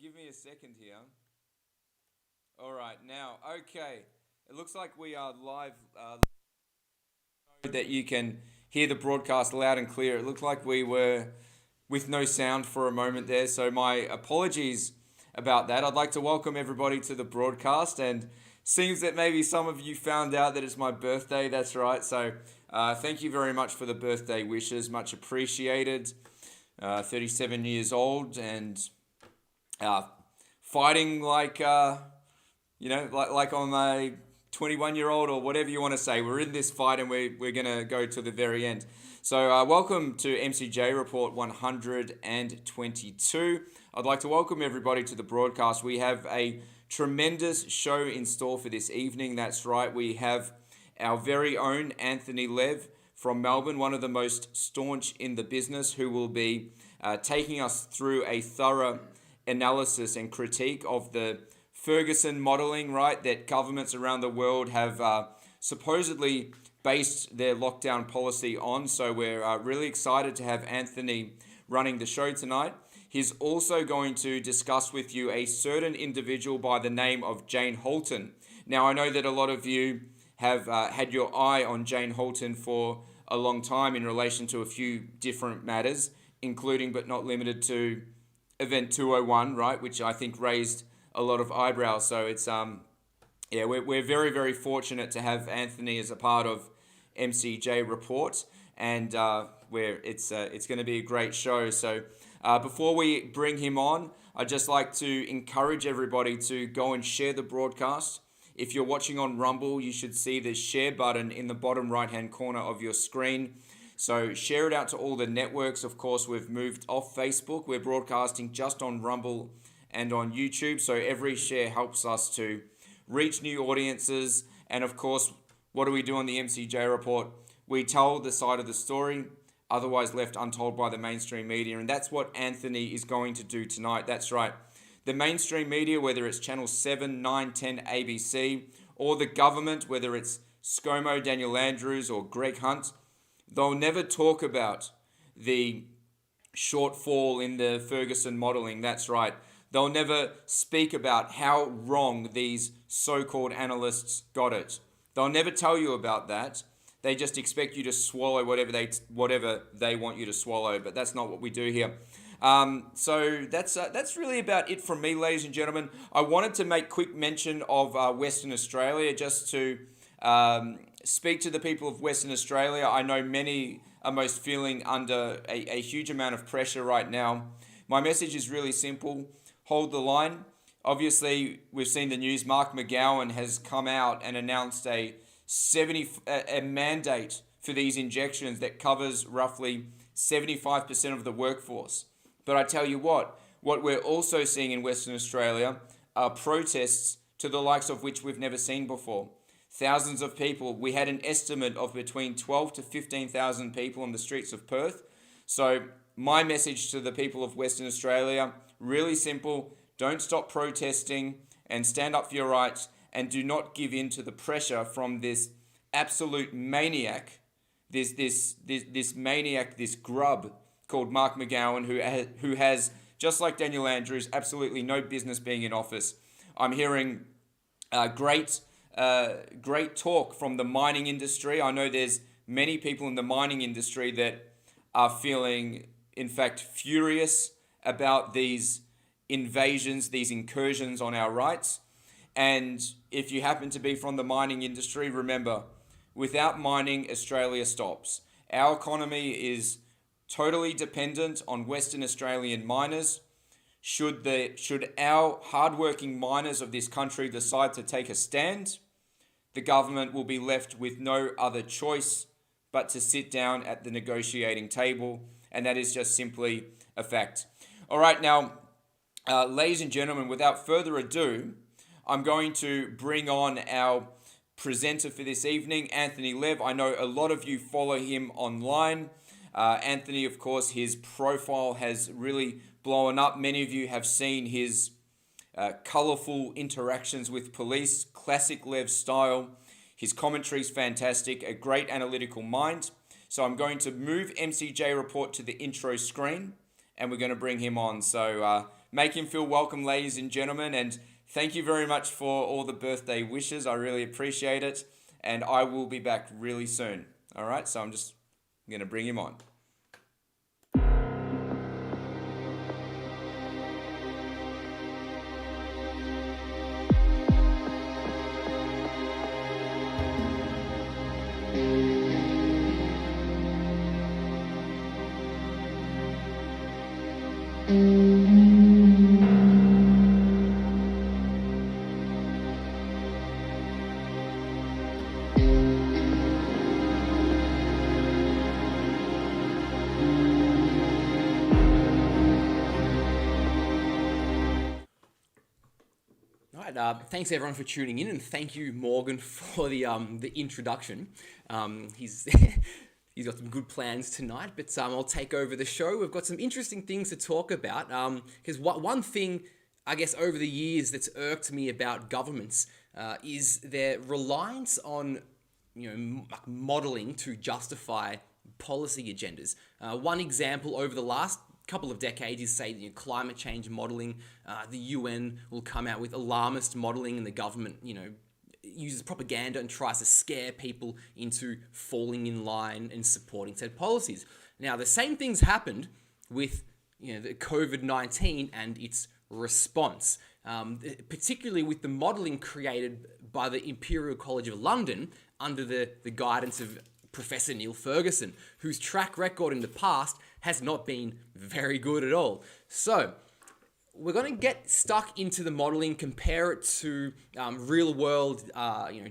Give me a second here. All right, now, okay. It looks like we are live. That you can hear the broadcast loud and clear. It looked like we were with no sound for a moment there, so my apologies about that. I'd like to welcome everybody to the broadcast, and seems that maybe some of you found out that it's my birthday. That's right. So thank you very much for the birthday wishes. Much appreciated. 37 years old and fighting like like I'm a 21-year-old or whatever you want to say. We're in this fight and we're going to go to the very end. So welcome to MCJ Report 122. I'd like to welcome everybody to the broadcast. We have a tremendous show in store for this evening. That's right. We have our very own Anthony Lev from Melbourne, one of the most staunch in the business, who will be taking us through a thorough analysis and critique of the Ferguson modelling, right, that governments around the world have supposedly based their lockdown policy on. So we're really excited to have Anthony running the show tonight. He's also going to discuss with you a certain individual by the name of Jane Halton. Now, I know that a lot of you have had your eye on Jane Halton for a long time in relation to a few different matters, including but not limited to Event 201, right, which I think raised a lot of eyebrows. So it's we're very, very fortunate to have Anthony as a part of MCJ Report, and where it's going to be a great show. So before we bring him on, I'd just like to encourage everybody to go and share the broadcast. If you're watching on Rumble, you should see the share button in the bottom right-hand corner of your screen. So share it out to all the networks. Of course, we've moved off Facebook. We're broadcasting just on Rumble and on YouTube. So every share helps us to reach new audiences. And of course, what do we do on the MCJ Report? We tell the side of the story, otherwise left untold by the mainstream media. And that's what Anthony is going to do tonight. That's right. The mainstream media, whether it's Channel 7, 9, 10, ABC, or the government, whether it's ScoMo, Daniel Andrews, or Greg Hunt, they'll never talk about the shortfall in the Ferguson modelling. That's right. They'll never speak about how wrong these so-called analysts got it. They'll never tell you about that. They just expect you to swallow whatever they want you to swallow, but that's not what we do here. So that's really about it from me, ladies and gentlemen. I wanted to make quick mention of Western Australia, just to speak to the people of Western Australia. I know many are most feeling under a huge amount of pressure right now My message is really simple. Hold the line. Obviously, we've seen the news. Mark McGowan has come out and announced a mandate for these injections that covers roughly 75% of the workforce. But I tell you what we're also seeing in Western Australia are protests to the likes of which we've never seen before. Thousands of people. We had an estimate of between 12 to 15,000 people on the streets of Perth. So my message to the people of Western Australia, really simple. Don't stop protesting and stand up for your rights, and do not give in to the pressure from this absolute maniac, this maniac, this grub called Mark McGowan, who has, just like Daniel Andrews, absolutely no business being in office. I'm hearing great talk from the mining industry. I know there's many people in the mining industry that are feeling, in fact, furious about these invasions, these incursions on our rights. And if you happen to be from the mining industry, remember, without mining, Australia stops. Our economy is totally dependent on Western Australian miners. Should our hardworking miners of this country decide to take a stand, the government will be left with no other choice but to sit down at the negotiating table, and that is just simply a fact. All right, now, ladies and gentlemen, without further ado, I'm going to bring on our presenter for this evening, Anthony Lev. I know a lot of you follow him online. Anthony, of course, his profile has really blown up. Many of you have seen his colourful interactions with police, classic Lev style. His commentary is fantastic, a great analytical mind. So I'm going to move MCJ Report to the intro screen, and we're going to bring him on. So make him feel welcome, ladies and gentlemen, and thank you very much for all the birthday wishes. I really appreciate it, and I will be back really soon. All right, so I'm going to bring him on. Thanks everyone for tuning in, and thank you, Morgan, for the introduction. He's he's got some good plans tonight, but I'll take over the show. We've got some interesting things to talk about. Because one thing, I guess, over the years that's irked me about governments is their reliance on modelling to justify policy agendas. One example over the last couple of decades is, say, climate change modelling. The UN will come out with alarmist modelling, and the government, uses propaganda and tries to scare people into falling in line and supporting said policies. Now, the same things happened with the COVID-19 and its response, particularly with the modelling created by the Imperial College of London under the guidance of Professor Neil Fergusson, whose track record in the past has not been very good at all. So we're going to get stuck into the modeling, compare it to real world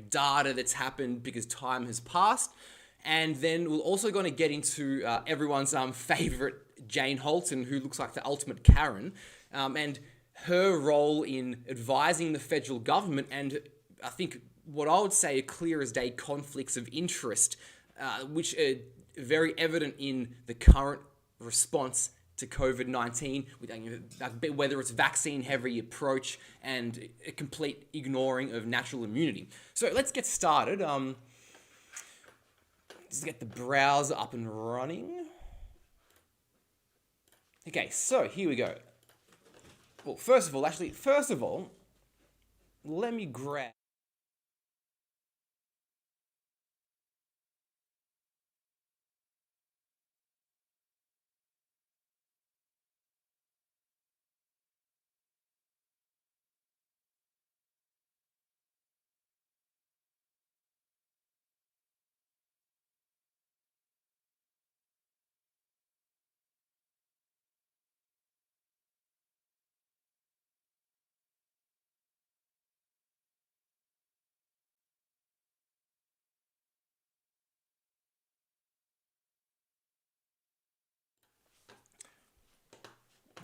data that's happened because time has passed. And then we're also going to get into everyone's favorite Jane Halton, who looks like the ultimate Karen, and her role in advising the federal government, and I think what I would say are clear as day conflicts of interest, which are very evident in the current response to COVID-19, with whether it's vaccine-heavy approach and a complete ignoring of natural immunity. So let's get started. Just get the browser up and running. Okay, so here we go. Well, first of all, let me grab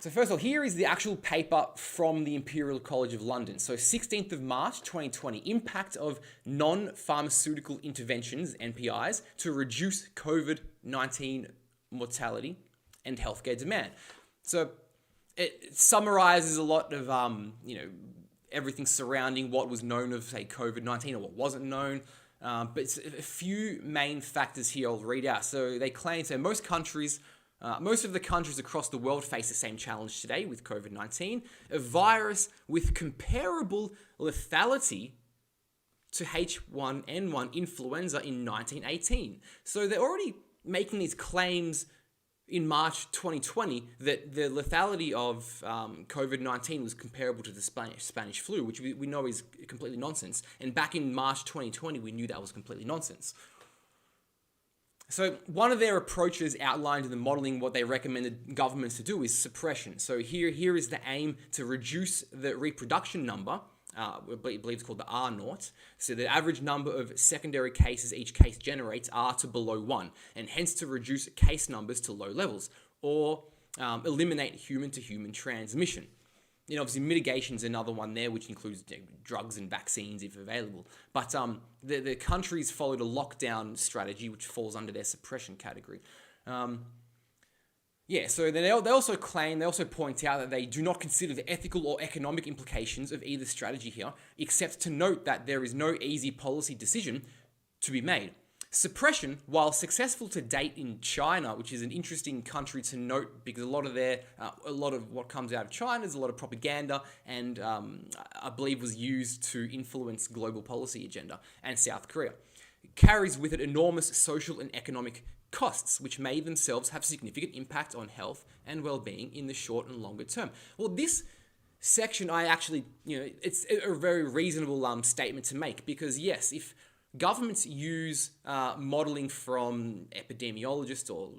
So first of all, here is the actual paper from the Imperial College of London. So 16th of March 2020, impact of non-pharmaceutical interventions, NPIs, to reduce COVID-19 mortality and healthcare demand. So it summarizes a lot of, everything surrounding what was known of, say, COVID-19 or what wasn't known. But it's a few main factors here I'll read out. So they claim, most of the countries across the world face the same challenge today with COVID-19, a virus with comparable lethality to H1N1 influenza in 1918. So they're already making these claims in March 2020 that the lethality of COVID-19 was comparable to the Spanish flu, which we know is completely nonsense. And back in March 2020, we knew that was completely nonsense. So one of their approaches outlined in the modeling, what they recommended governments to do is suppression. So here is the aim to reduce the reproduction number, I believe it's called the R naught. So the average number of secondary cases each case generates are to below 1, and hence to reduce case numbers to low levels, or eliminate human-to-human transmission. Obviously mitigation is another one there, which includes drugs and vaccines if available. But the countries followed a lockdown strategy, which falls under their suppression category. So they also point out that they do not consider the ethical or economic implications of either strategy here, except to note that there is no easy policy decision to be made. Suppression, while successful to date in China, which is an interesting country to note because a lot of what comes out of China is a lot of propaganda and I believe was used to influence global policy agenda, and South Korea, carries with it enormous social and economic costs, which may themselves have significant impact on health and well-being in the short and longer term. Well, this section, it's a very reasonable statement to make because, yes, if governments use modeling from epidemiologists or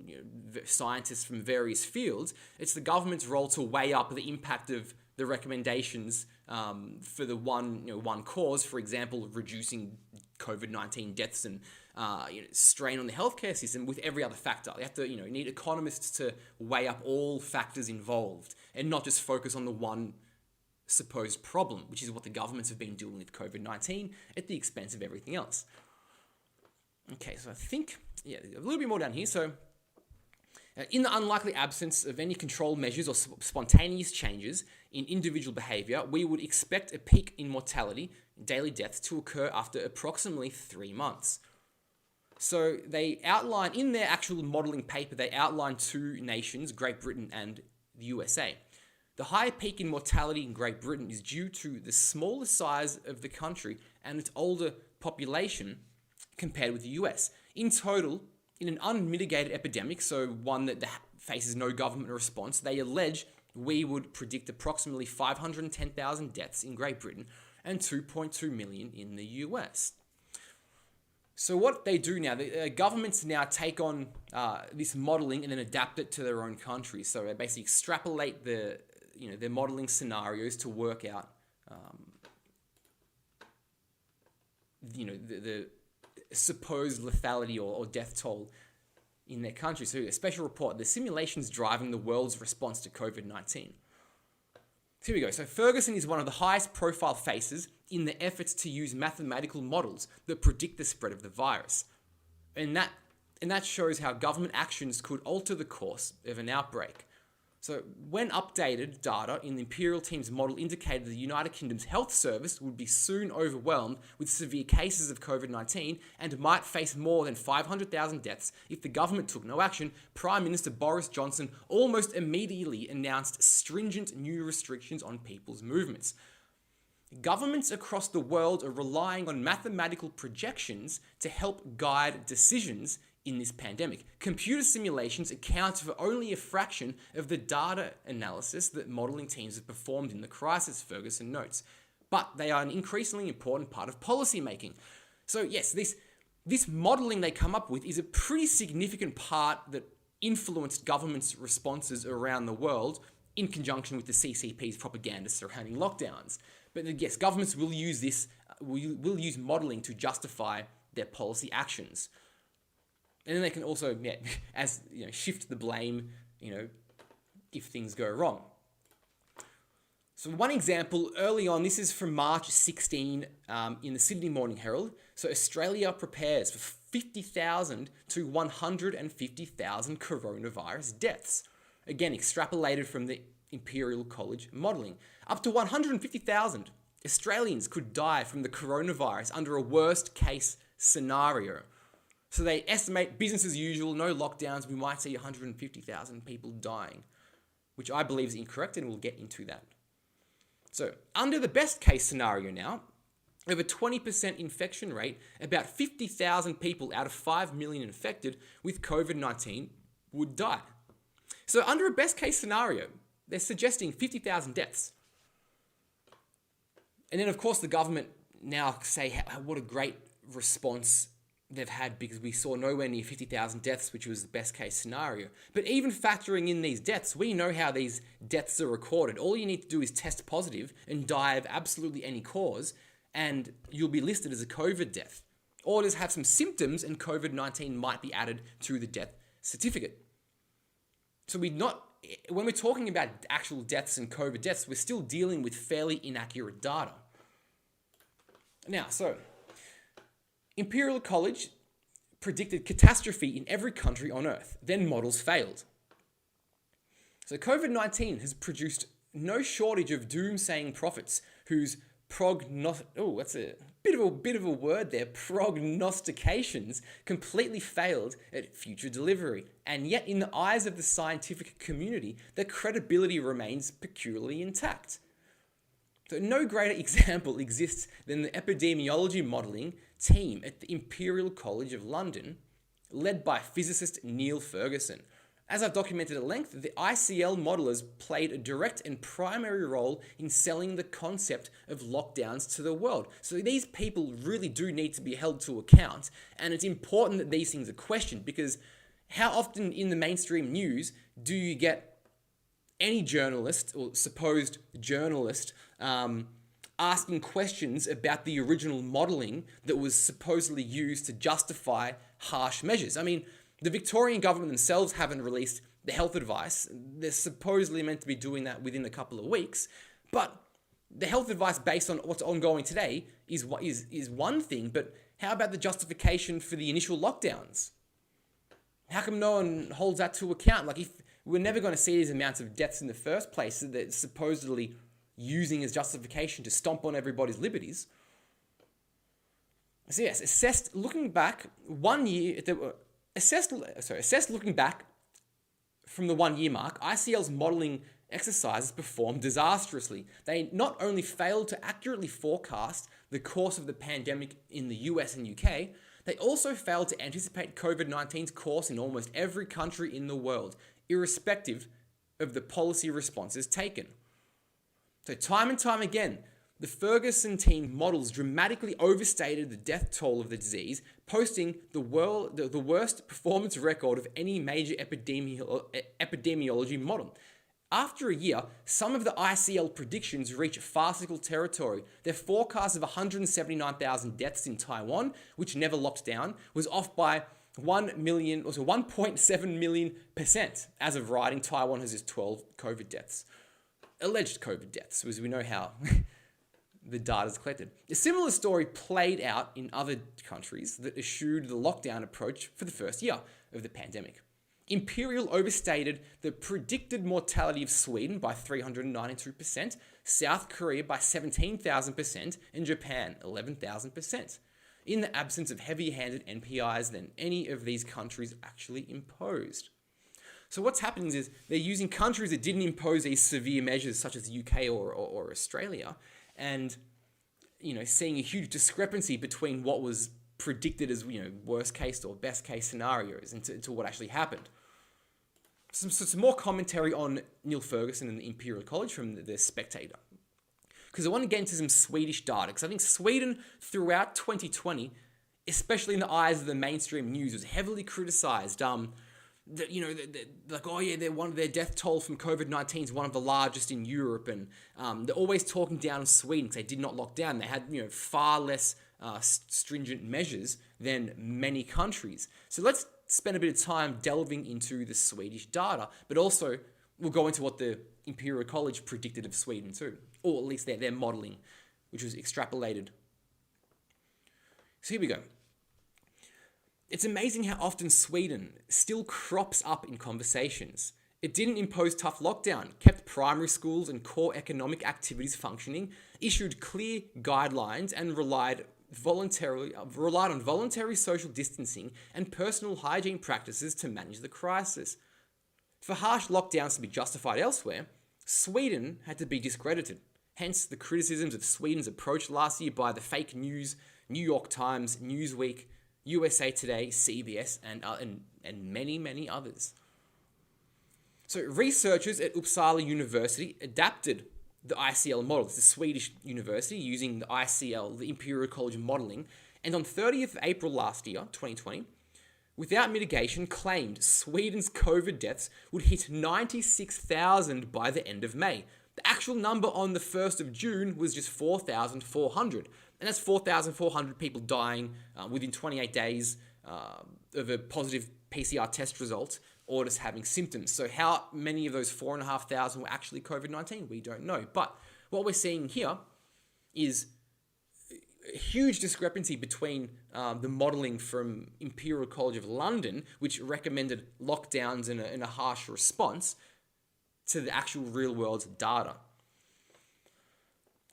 scientists from various fields, it's the government's role to weigh up the impact of the recommendations for the one cause, for example, reducing COVID-19 deaths and strain on the healthcare system with every other factor. They have to, need economists to weigh up all factors involved and not just focus on the one supposed problem, which is what the governments have been doing with COVID-19 at the expense of everything else. Okay, so I think, a little bit more down here. So in the unlikely absence of any control measures or spontaneous changes in individual behavior, we would expect a peak in mortality, daily deaths, to occur after approximately 3 months. So they outline, in their actual modeling paper, they outline 2 nations, Great Britain and the USA. The high peak in mortality in Great Britain is due to the smaller size of the country and its older population compared with the US. In total, in an unmitigated epidemic, so one that faces no government response, they allege we would predict approximately 510,000 deaths in Great Britain and 2.2 million in the US. So what they do now, the governments now take on this modeling and then adapt it to their own countries. So they basically extrapolate their modeling scenarios to work out, the supposed lethality or death toll in their country. So a special report, the simulations driving the world's response to COVID-19. So here we go. So Ferguson is one of the highest profile faces in the efforts to use mathematical models that predict the spread of the virus. And that shows how government actions could alter the course of an outbreak. So when updated data in the Imperial team's model indicated the United Kingdom's health service would be soon overwhelmed with severe cases of COVID-19 and might face more than 500,000 deaths if the government took no action, Prime Minister Boris Johnson almost immediately announced stringent new restrictions on people's movements. Governments across the world are relying on mathematical projections to help guide decisions in this pandemic. Computer simulations account for only a fraction of the data analysis that modeling teams have performed in the crisis, Ferguson notes. But they are an increasingly important part of policy making. So yes, this modeling they come up with is a pretty significant part that influenced governments' responses around the world in conjunction with the CCP's propaganda surrounding lockdowns. But yes, governments will use this, will use modeling to justify their policy actions. And then they can also, shift the blame, if things go wrong. So one example early on, this is from March 16 in the Sydney Morning Herald. So Australia prepares for 50,000 to 150,000 coronavirus deaths. Again, extrapolated from the Imperial College modelling. Up to 150,000 Australians could die from the coronavirus under a worst case scenario. So they estimate business as usual, no lockdowns, we might see 150,000 people dying, which I believe is incorrect, and we'll get into that. So under the best case scenario now, over 20% infection rate, about 50,000 people out of 5 million infected with COVID-19 would die. So under a best case scenario, they're suggesting 50,000 deaths. And then of course the government now say what a great response they've had, because we saw nowhere near 50,000 deaths, which was the best case scenario. But even factoring in these deaths, we know how these deaths are recorded. All you need to do is test positive and die of absolutely any cause, and you'll be listed as a COVID death. Or just have some symptoms and COVID-19 might be added to the death certificate. So when we're talking about actual deaths and COVID deaths, we're still dealing with fairly inaccurate data. Now, so Imperial College predicted catastrophe in every country on Earth. Then models failed. So COVID-19 has produced no shortage of doomsaying prophets whose that's a bit of a word there. Prognostications completely failed at future delivery. And yet, in the eyes of the scientific community, their credibility remains peculiarly intact. So no greater example exists than the epidemiology modelling team at the Imperial College of London, led by physicist Neil Fergusson. As I've documented at length, the ICL modelers played a direct and primary role in selling the concept of lockdowns to the world. So these people really do need to be held to account, and it's important that these things are questioned, because how often in the mainstream news do you get any journalist or supposed journalist asking questions about the original modelling that was supposedly used to justify harsh measures? I mean, the Victorian government themselves haven't released the health advice. They're supposedly meant to be doing that within a couple of weeks, but the health advice based on what's ongoing today is one thing, but how about the justification for the initial lockdowns? How come no one holds that to account? Like, if we're never going to see these amounts of deaths in the first place that they're supposedly using as justification to stomp on everybody's liberties. So yes, assessed looking back looking back from the 1 year mark, ICL's modelling exercises performed disastrously. They not only failed to accurately forecast the course of the pandemic in the US and UK, they also failed to anticipate COVID-19's course in almost every country in the world, irrespective of the policy responses taken. So time and time again, the Ferguson team models dramatically overstated the death toll of the disease, posting the worst performance record of any major epidemiology model. After a year, some of the ICL predictions reach farcical territory. Their forecast of 179,000 deaths in Taiwan, which never locked down, was off by 1.7 million %. As of writing, Taiwan has just 12 COVID deaths. Alleged COVID deaths, as we know how the data is collected. A similar story played out in other countries that eschewed the lockdown approach for the first year of the pandemic. Imperial overstated the predicted mortality of Sweden by 392%, South Korea by 17,000%, and Japan 11,000%, in the absence of heavy-handed NPIs than any of these countries actually imposed. So what's happening is they're using countries that didn't impose these severe measures, such as the UK or Australia, and seeing a huge discrepancy between what was predicted as worst case or best case scenarios and to what actually happened. Some more commentary on Neil Fergusson and the Imperial College from the Spectator, because I want to get into some Swedish data, because I think Sweden throughout 2020, especially in the eyes of the mainstream news, was heavily criticised. Their death toll from COVID-19 is one of the largest in Europe, and they're always talking down on Sweden because they did not lock down. They had far less stringent measures than many countries. So let's spend a bit of time delving into the Swedish data, but also we'll go into what the Imperial College predicted of Sweden too, or at least their modelling, which was extrapolated. So here we go. It's amazing how often Sweden still crops up in conversations. It didn't impose tough lockdown, kept primary schools and core economic activities functioning, issued clear guidelines, and relied on voluntary social distancing and personal hygiene practices to manage the crisis. For harsh lockdowns to be justified elsewhere, Sweden had to be discredited. Hence the criticisms of Sweden's approach last year by the fake news, New York Times, Newsweek, USA Today, CBS, and many, many others. So researchers at Uppsala University adapted the ICL model. It's a Swedish university using the ICL, the Imperial College modelling, and on 30th of April last year, 2020, without mitigation, claimed Sweden's COVID deaths would hit 96,000 by the end of May. The actual number on the 1st of June was just 4,400. And that's 4,400 people dying within 28 days of a positive PCR test result or just having symptoms. So how many of those 4,500 were actually COVID-19? We don't know. But what we're seeing here is a huge discrepancy between the modelling from Imperial College of London, which recommended lockdowns and a harsh response, to the actual real-world data.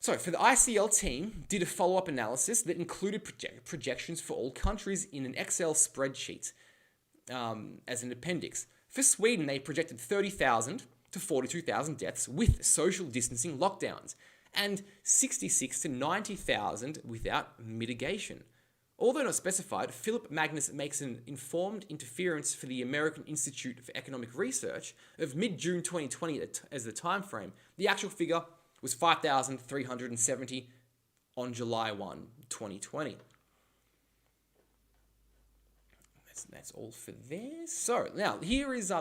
So, for the ICL team, did a follow-up analysis that included projections for all countries in an Excel spreadsheet as an appendix. For Sweden, they projected 30,000 to 42,000 deaths with social distancing lockdowns, and 66 to 90,000 without mitigation. Although not specified, Philip Magnus makes an informed interference for the American Institute for Economic Research of mid-June 2020 as the time frame. The actual figure was 5,370 on July 1, 2020. That's all for this. So now here is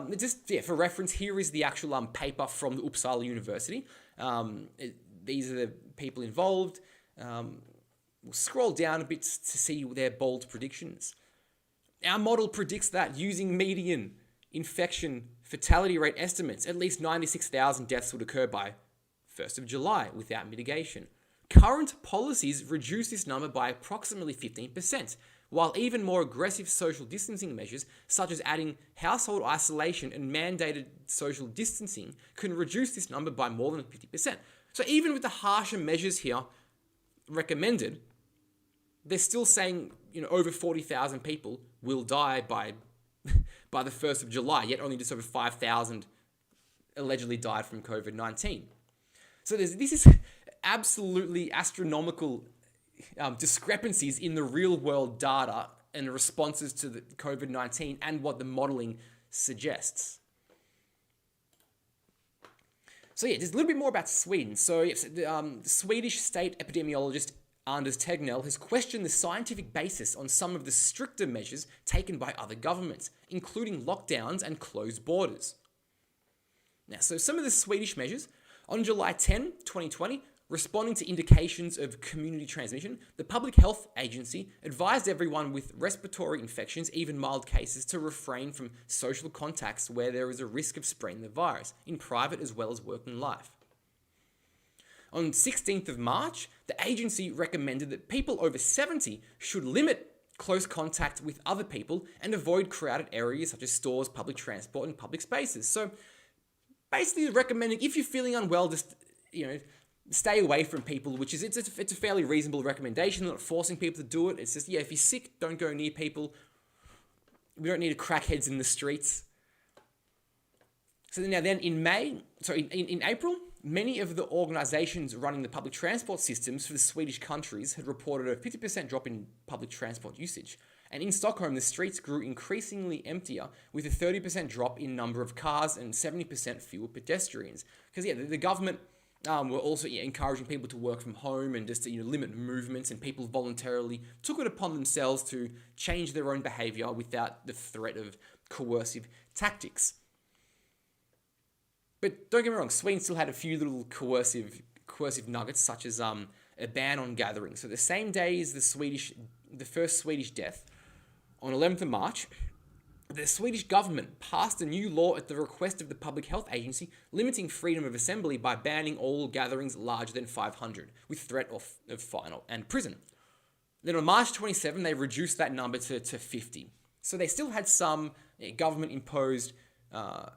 for reference. Here is the actual paper from the Uppsala University. These are the people involved. We'll scroll down a bit to see their bold predictions. Our model predicts that using median infection fatality rate estimates, at least 96,000 deaths would occur by 1st of July without mitigation. Current policies reduce this number by approximately 15%, while even more aggressive social distancing measures, such as adding household isolation and mandated social distancing, can reduce this number by more than 50%. So even with the harsher measures here recommended, they're still saying, over 40,000 people will die by the 1st of July, yet only just over 5,000 allegedly died from COVID-19. So this is absolutely astronomical discrepancies in the real-world data and responses to the COVID-19 and what the modelling suggests. So just a little bit more about Sweden. So the Swedish state epidemiologist Anders Tegnell has questioned the scientific basis on some of the stricter measures taken by other governments, including lockdowns and closed borders. Now, so some of the Swedish measures, on July 10, 2020, responding to indications of community transmission, the Public Health Agency advised everyone with respiratory infections, even mild cases, to refrain from social contacts where there is a risk of spreading the virus, in private as well as working life. On 16th of March, the agency recommended that people over 70 should limit close contact with other people and avoid crowded areas such as stores, public transport, and public spaces. So basically recommending, if you're feeling unwell, just, stay away from people, which is, it's a fairly reasonable recommendation. They're not forcing people to do it. It's just, if you're sick, don't go near people. We don't need crackheads in the streets. So then in April, many of the organisations running the public transport systems for the Swedish countries had reported a 50% drop in public transport usage. And in Stockholm, the streets grew increasingly emptier, with a 30% drop in number of cars and 70% fewer pedestrians. Because the government were also encouraging people to work from home and just to limit movements, and people voluntarily took it upon themselves to change their own behaviour without the threat of coercive tactics. But don't get me wrong, Sweden still had a few little coercive nuggets, such as a ban on gatherings. So the same day as the first Swedish death, on 11th of March, The Swedish government passed a new law at the request of the Public Health Agency, limiting freedom of assembly by banning all gatherings larger than 500, with threat of fine and prison. Then on March 27, they reduced that number to 50. So they still had some government-imposed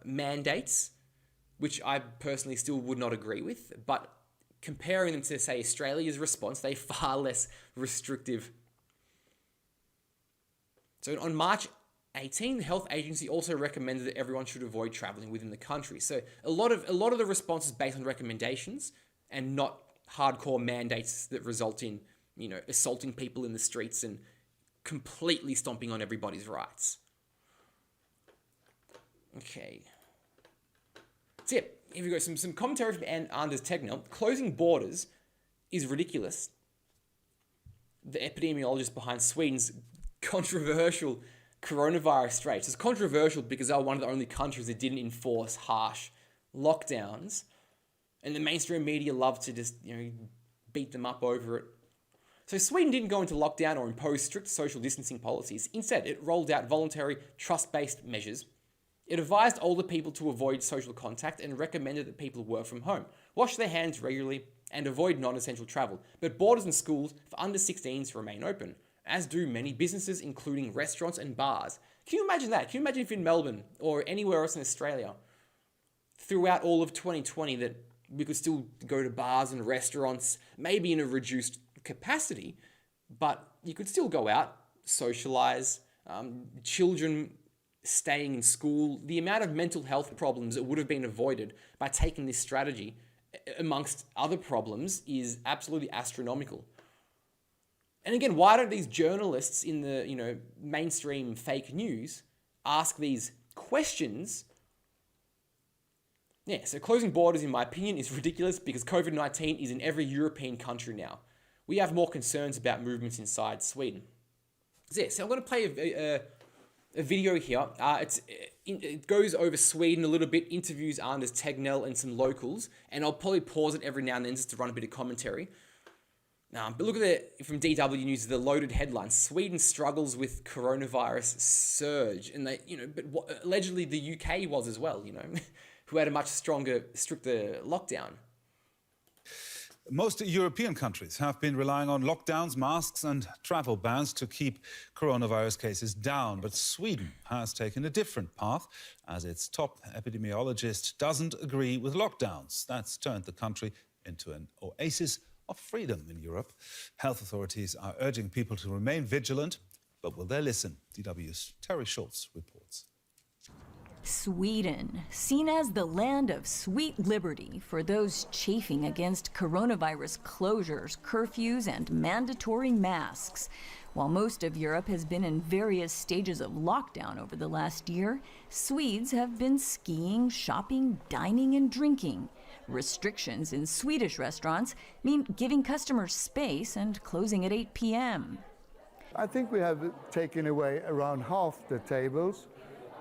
mandates, which I personally still would not agree with, but comparing them to, say, Australia's response, they're far less restrictive. So on March 18, the health agency also recommended that everyone should avoid traveling within the country. So a lot of the response is based on recommendations and not hardcore mandates that result in, assaulting people in the streets and completely stomping on everybody's rights. Okay. So yeah, here we go. Some commentary from Anders Tegnell. Closing borders is ridiculous. The epidemiologist behind Sweden's controversial coronavirus straits. It's controversial because they were one of the only countries that didn't enforce harsh lockdowns, and the mainstream media loved to just beat them up over it. So Sweden didn't go into lockdown or impose strict social distancing policies. Instead, it rolled out voluntary trust-based measures. It advised older people to avoid social contact and recommended that people work from home, wash their hands regularly, and avoid non-essential travel. But borders and schools for under 16s remain open, as do many businesses, including restaurants and bars. Can you imagine that? Can you imagine if in Melbourne or anywhere else in Australia, throughout all of 2020, that we could still go to bars and restaurants, maybe in a reduced capacity, but you could still go out, socialize, children staying in school. The amount of mental health problems that would have been avoided by taking this strategy, amongst other problems, is absolutely astronomical. And again, why don't these journalists in the mainstream fake news ask these questions? Yeah, so closing borders, in my opinion, is ridiculous because COVID-19 is in every European country now. We have more concerns about movements inside Sweden. So I'm going to play a video here. It goes over Sweden a little bit, interviews Anders Tegnell and some locals, and I'll probably pause it every now and then just to run a bit of commentary. But look at from DW News, the loaded headline: Sweden struggles with coronavirus surge, and allegedly the UK was as well. Who had a much stricter lockdown. Most European countries have been relying on lockdowns, masks and travel bans to keep coronavirus cases down. But Sweden has taken a different path, as its top epidemiologist doesn't agree with lockdowns. That's turned the country into an oasis of freedom in Europe. Health authorities are urging people to remain vigilant, but will they listen? DW's Terry Schultz reports. Sweden, seen as the land of sweet liberty for those chafing against coronavirus closures, curfews, and mandatory masks. While most of Europe has been in various stages of lockdown over the last year, Swedes have been skiing, shopping, dining, and drinking. Restrictions in Swedish restaurants mean giving customers space and closing at 8 p.m. I think we have taken away around half the tables.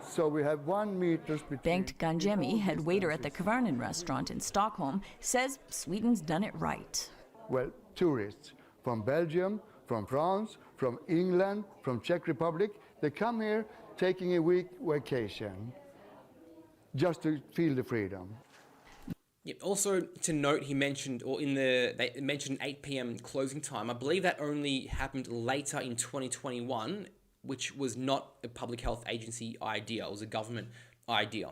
So we have 1 meter between... Bengt Ganjemi, head waiter at the Kvarnen restaurant in Stockholm, says Sweden's done it right. Well, tourists from Belgium, from France, from England, from Czech Republic, they come here taking a week vacation just to feel the freedom. Yeah, also to note, they mentioned 8 p.m. closing time. I believe that only happened later in 2021, which was not a public health agency idea. It was a government idea.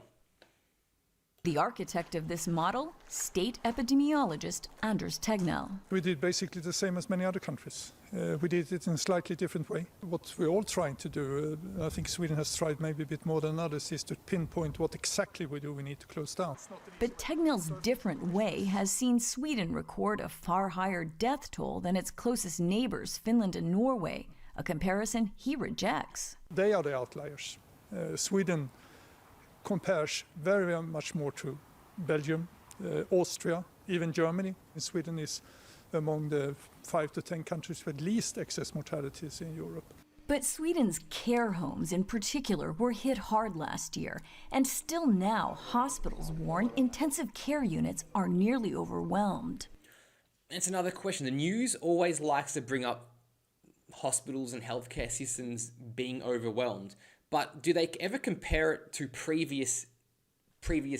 The architect of this model, state epidemiologist Anders Tegnell. We did basically the same as many other countries. We did it in a slightly different way. What we're all trying to do, I think Sweden has tried maybe a bit more than others, is to pinpoint what exactly we need to close down. But Tegnell's different way has seen Sweden record a far higher death toll than its closest neighbors, Finland and Norway, a comparison he rejects. They are the outliers. Sweden compares very, very much more to Belgium, Austria, even Germany. Sweden is among the 5 to 10 countries with least excess mortalities in Europe. But Sweden's care homes in particular were hit hard last year, and still now hospitals warn intensive care units are nearly overwhelmed. That's another question. The news always likes to bring up hospitals and healthcare systems being overwhelmed. but do they ever compare it to previous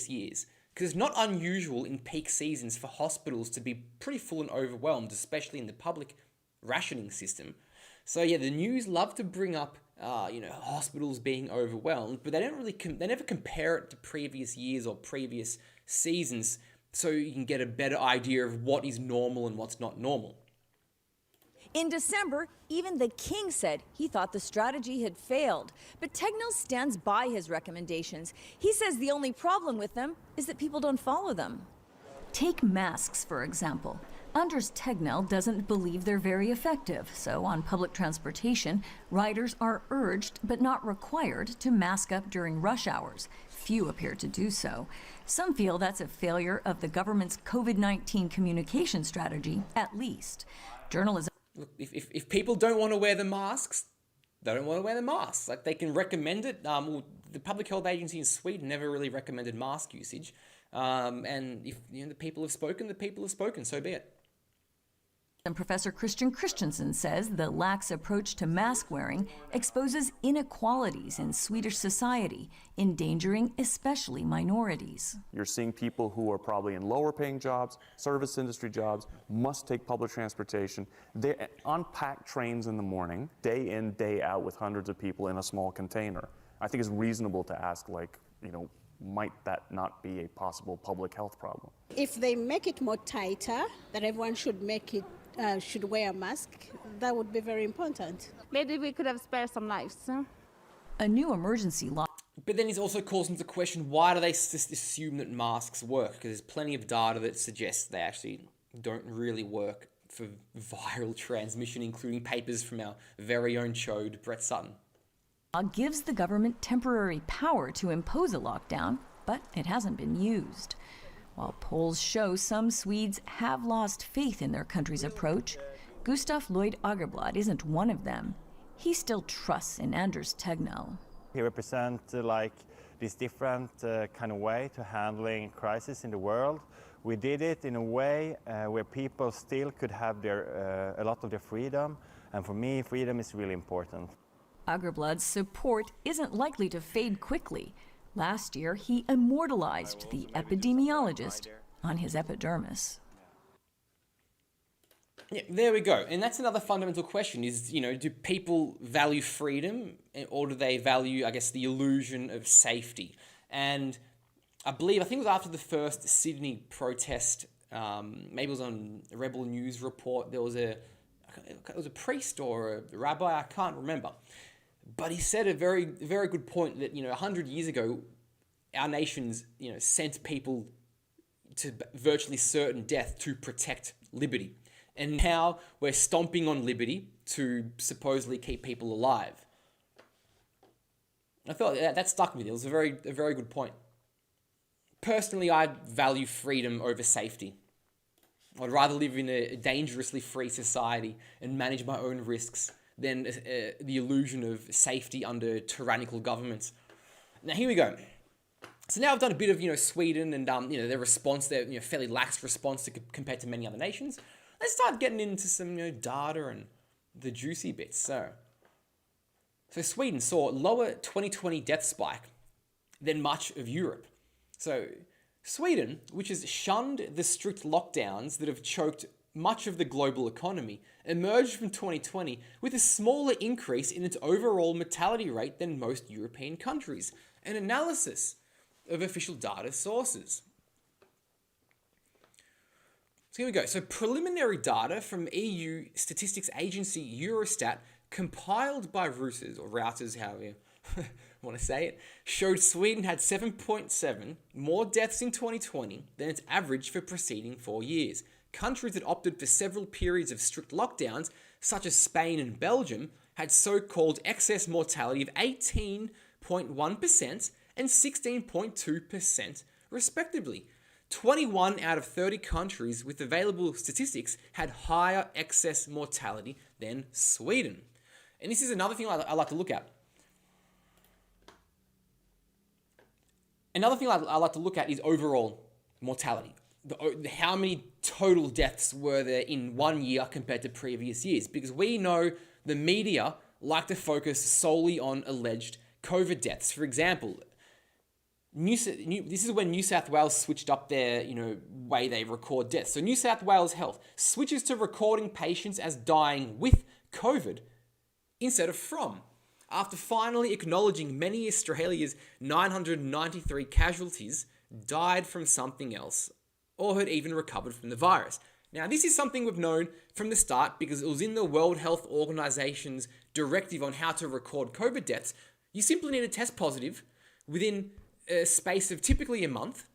years? Because it's not unusual in peak seasons for hospitals to be pretty full and overwhelmed, especially in the public rationing system. So yeah, the news love to bring up, hospitals being overwhelmed, but they don't really, they never compare it to previous years or previous seasons, so you can get a better idea of what is normal and what's not normal. In December, even the king said he thought the strategy had failed. But Tegnell stands by his recommendations. He says the only problem with them is that people don't follow them. Take masks, for example. Anders Tegnell doesn't believe they're very effective, so on public transportation, riders are urged but not required to mask up during rush hours. Few appear to do so. Some feel that's a failure of the government's COVID-19 communication strategy, at least. Journalism. Look, if people don't want to wear the masks, they don't want to wear the masks. Like, they can recommend it. The Public Health Agency in Sweden never really recommended mask usage. And if the people have spoken, so be it. And Professor Christian Christensen says the lax approach to mask wearing exposes inequalities in Swedish society, endangering especially minorities. You're seeing people who are probably in lower paying jobs, service industry jobs, must take public transportation. They're on packed trains in the morning, day in, day out, with hundreds of people in a small container. I think it's reasonable to ask, might that not be a possible public health problem? If they make it more tighter, that everyone should should wear a mask, that would be very important. Maybe we could have spared some lives. A new emergency law. But then it also calls into question, why do they assume that masks work? Because there's plenty of data that suggests they actually don't really work for viral transmission, including papers from our very own chode, Brett Sutton. Gives the government temporary power to impose a lockdown, but it hasn't been used. While polls show some Swedes have lost faith in their country's approach, Gustaf Lloyd Agerblad isn't one of them. He still trusts in Anders Tegnell. He represents this different kind of way to handling crisis in the world. We did it in a way where people still could have a lot of their freedom, and for me, freedom is really important. Agerblad's support isn't likely to fade quickly. Last year, he immortalized the epidemiologist on his epidermis. Yeah, there we go. And that's another fundamental question is, do people value freedom or do they value, the illusion of safety? And I think it was after the first Sydney protest, maybe it was on a Rebel News report, it was a priest or a rabbi, I can't remember. But he said a very, very good point that, 100 years ago, our nations, sent people to virtually certain death to protect liberty. And now we're stomping on liberty to supposedly keep people alive. I felt that stuck with me. It was a very good point. Personally, I value freedom over safety. I'd rather live in a dangerously free society and manage my own risks than the illusion of safety under tyrannical governments. Now, here we go. So now I've done a bit of, Sweden and, their response, their, fairly lax response compared to many other nations. Let's start getting into some, data and the juicy bits. So Sweden saw lower 2020 death spike than much of Europe. So Sweden, which has shunned the strict lockdowns that have choked much of the global economy, emerged from 2020 with a smaller increase in its overall mortality rate than most European countries. An analysis of official data sources. So here we go. So preliminary data from EU statistics agency Eurostat, compiled by Reuters, however you want to say it, showed Sweden had 7.7 more deaths in 2020 than its average for preceding 4 years. Countries that opted for several periods of strict lockdowns, such as Spain and Belgium, had so-called excess mortality of 18.1% and 16.2% respectively. 21 out of 30 countries with available statistics had higher excess mortality than Sweden. And this is another thing I like to look at. Another thing I like to look at is overall mortality. How many total deaths were there in 1 year compared to previous years? Because we know the media like to focus solely on alleged COVID deaths. For example, this is when New South Wales switched up their way they record deaths. So New South Wales Health switches to recording patients as dying with COVID instead of from, after finally acknowledging many Australia's 993 casualties died from something else or had even recovered from the virus. Now, this is something we've known from the start because it was in the World Health Organization's directive on how to record COVID deaths. You simply need to test positive within a space of typically a month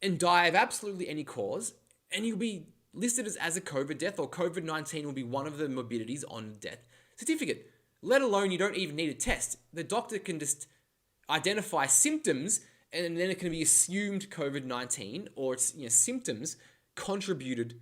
and die of absolutely any cause, and you'll be listed as a COVID death, or COVID-19 will be one of the morbidities on death certificate. Let alone you don't even need a test. The doctor can just identify symptoms, and then it can be assumed COVID-19 or its symptoms contributed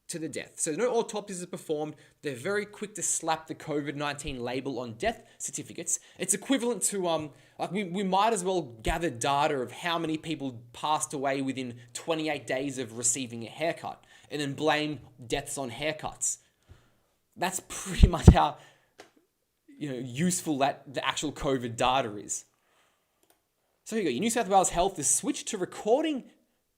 to the death. So no autopsies are performed. They're very quick to slap the COVID-19 label on death certificates. It's equivalent to we might as well gather data of how many people passed away within 28 days of receiving a haircut and then blame deaths on haircuts. That's pretty much how useful that the actual COVID data is. So here you go. New South Wales Health has switched to recording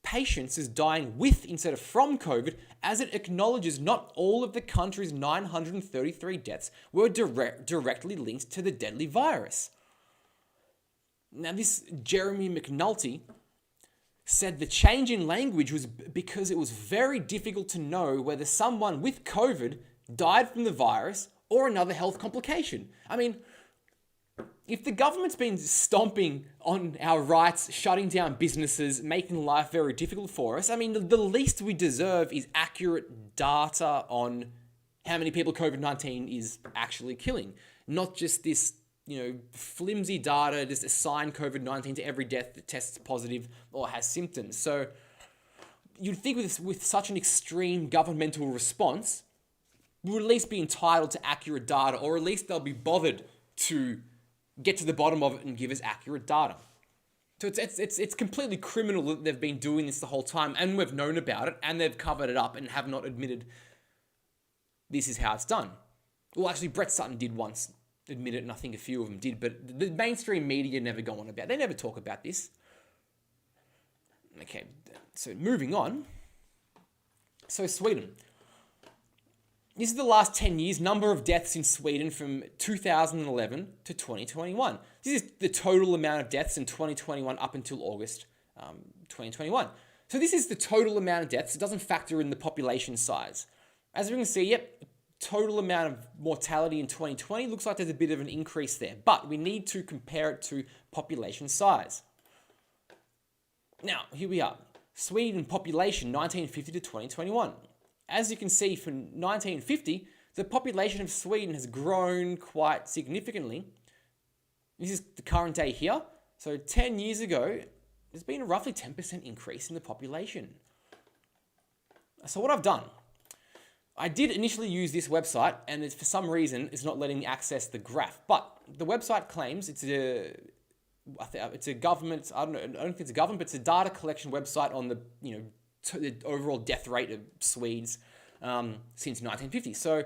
patients as dying with instead of from COVID, as it acknowledges not all of the country's 933 deaths were directly linked to the deadly virus. Now, this Jeremy McNulty said the change in language was because it was very difficult to know whether someone with COVID died from the virus or another health complication. I mean, if the government's been stomping on our rights, shutting down businesses, making life very difficult for us, I mean, the least we deserve is accurate data on how many people COVID-19 is actually killing. Not just this, flimsy data, just assign COVID-19 to every death that tests positive or has symptoms. So you'd think with such an extreme governmental response, we'll at least be entitled to accurate data, or at least they'll be bothered to get to the bottom of it and give us accurate data. So it's completely criminal that they've been doing this the whole time, and we've known about it, and they've covered it up and have not admitted this is how it's done. Well, actually, Brett Sutton did once admit it, and I think a few of them did, but the mainstream media never go on about it. They never talk about this. Okay, so moving on. So Sweden. This is the last 10 years, number of deaths in Sweden from 2011 to 2021. This is the total amount of deaths in 2021 up until August 2021. So this is the total amount of deaths. It doesn't factor in the population size. As we can see, total amount of mortality in 2020 looks like there's a bit of an increase there, but we need to compare it to population size. Now, here we are. Sweden population 1950 to 2021. As you can see, from 1950, the population of Sweden has grown quite significantly. This is the current day here. So 10 years ago, there's been a roughly 10% increase in the population. So what I've done, I did initially use this website, and for some reason, it's not letting me access the graph. But the website claims it's a government, I don't think it's a government, but it's a data collection website on the overall death rate of Swedes since 1950. So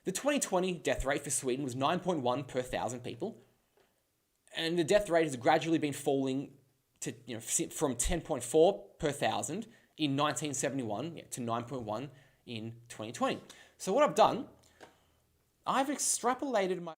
the 2020 death rate for Sweden was 9.1 per 1,000 people, and the death rate has gradually been falling to from 10.4 per 1,000 in 1971 to 9.1 in 2020. So what I've done, I've extrapolated my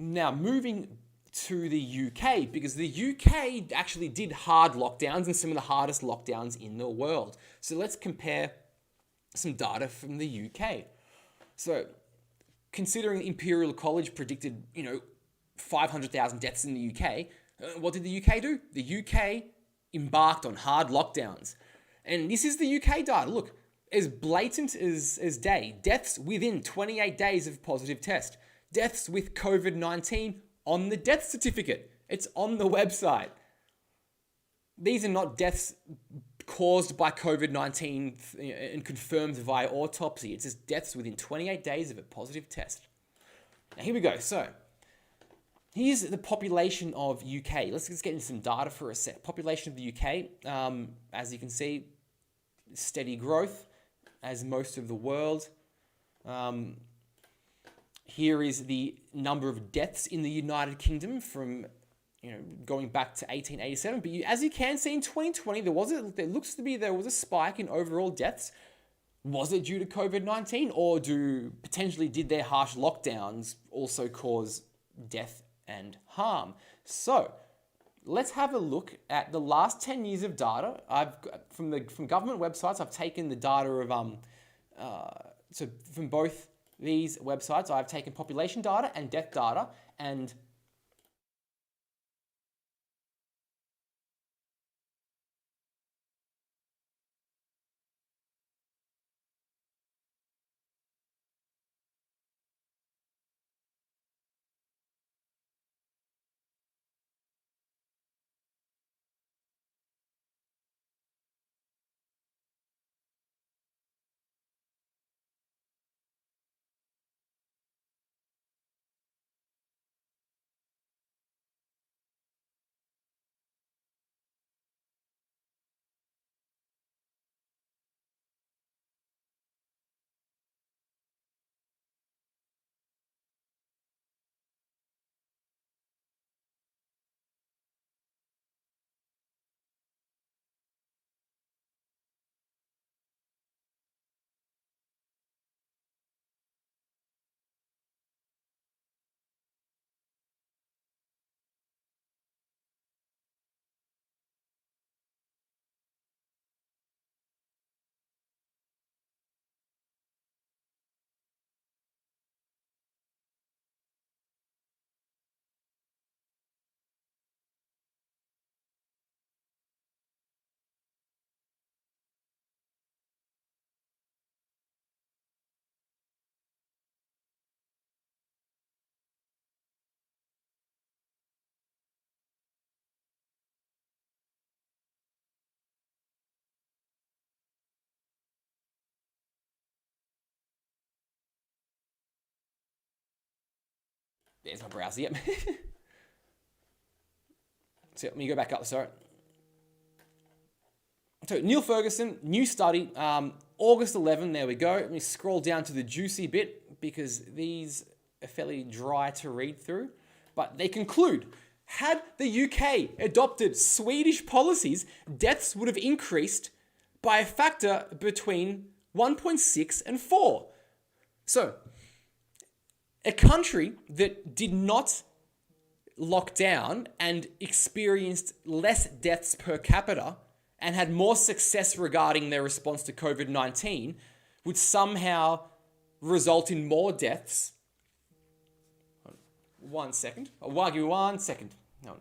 Now, moving to the UK, because the UK actually did hard lockdowns and some of the hardest lockdowns in the world. So let's compare some data from the UK. So considering Imperial College predicted, 500,000 deaths in the UK, what did the UK do? The UK embarked on hard lockdowns. And this is the UK data. Look, as blatant as day. Deaths within 28 days of positive test. Deaths with COVID-19 on the death certificate. It's on the website. These are not deaths caused by COVID-19 and confirmed via autopsy. It's just deaths within 28 days of a positive test. Now here we go. So here's the population of UK. Let's just get into some data for a sec. Population of the UK, as you can see, steady growth, as most of the world. Here is the number of deaths in the United Kingdom from, going back to 1887. But as you can see, in 2020, there was a spike in overall deaths. Was it due to COVID-19, or potentially did their harsh lockdowns also cause death and harm? So let's have a look at the last 10 years of data. From government websites, I've taken the data of so from both these websites, I've taken population data and death data, and there's my browser, yep. So let me go back up, sorry. So Neil Fergusson, new study, August 11, there we go. Let me scroll down to the juicy bit because these are fairly dry to read through. But they conclude, had the UK adopted Swedish policies, deaths would have increased by a factor between 1.6 and 4. So, a country that did not lock down and experienced less deaths per capita and had more success regarding their response to COVID-19 would somehow result in more deaths. 1 second. I'll give you 1 second. No.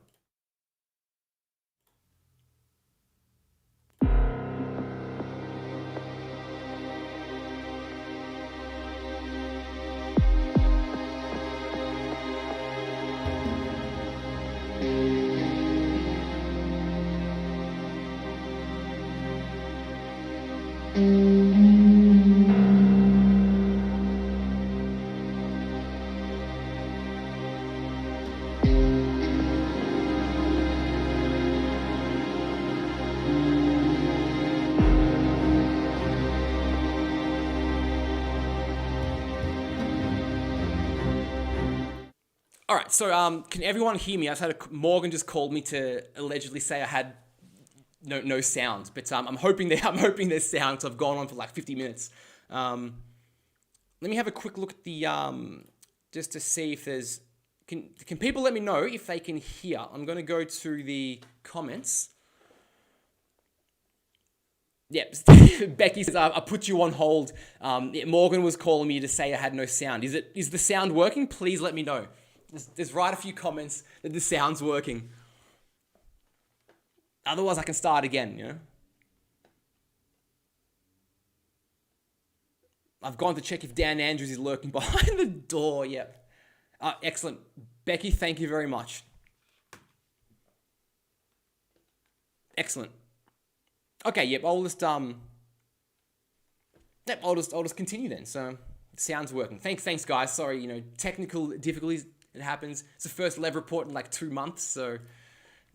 All right, so can everyone hear me? Morgan just called me to allegedly say I had no sound, but I'm hoping there's sound. So I've gone on for like 50 minutes. Let me have a quick look at the just to see if there's Can people let me know if they can hear? I'm going to go to the comments. Yep, Becky says, I put you on hold. Morgan was calling me to say I had no sound. Is the sound working? Please let me know. Just write a few comments that the sound's working. Otherwise, I can start again, you know? I've gone to check if Dan Andrews is lurking behind the door. Yep. Excellent. Becky, thank you very much. Excellent. Okay, yep, I'll just continue then. So it sounds working. Thanks guys. Sorry, technical difficulties, it happens. It's the first Lev report in like 2 months, so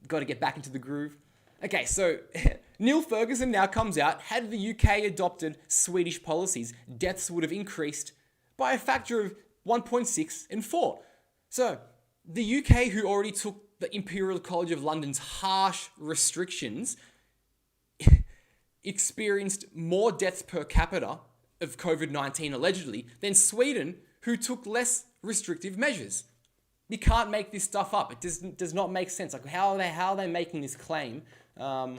got to get back into the groove. Okay, so Neil Fergusson now comes out. Had the UK adopted Swedish policies, deaths would have increased by a factor of 1.6 and 4. So the UK, who already took the Imperial College of London's harsh restrictions, experienced more deaths per capita of COVID-19 allegedly than Sweden, who took less restrictive measures. You can't make this stuff up. It does not make sense. Like, how are they making this claim? How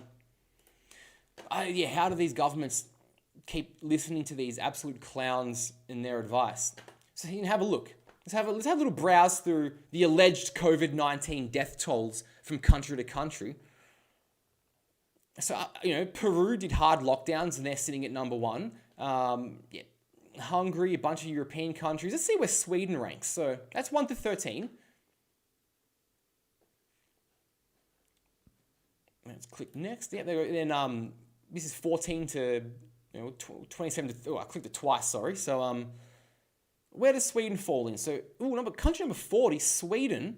do these governments keep listening to these absolute clowns in their advice? So you can have a look. Let's have a little browse through the alleged COVID-19 death tolls from country to country. So, Peru did hard lockdowns and they're sitting at number 1. Hungary, a bunch of European countries. Let's see where Sweden ranks. So that's 1 to 13. Let's click next. Yeah, then this is 14 to 27 to. I clicked it twice. Sorry. So where does Sweden fall in? So country number 40, Sweden,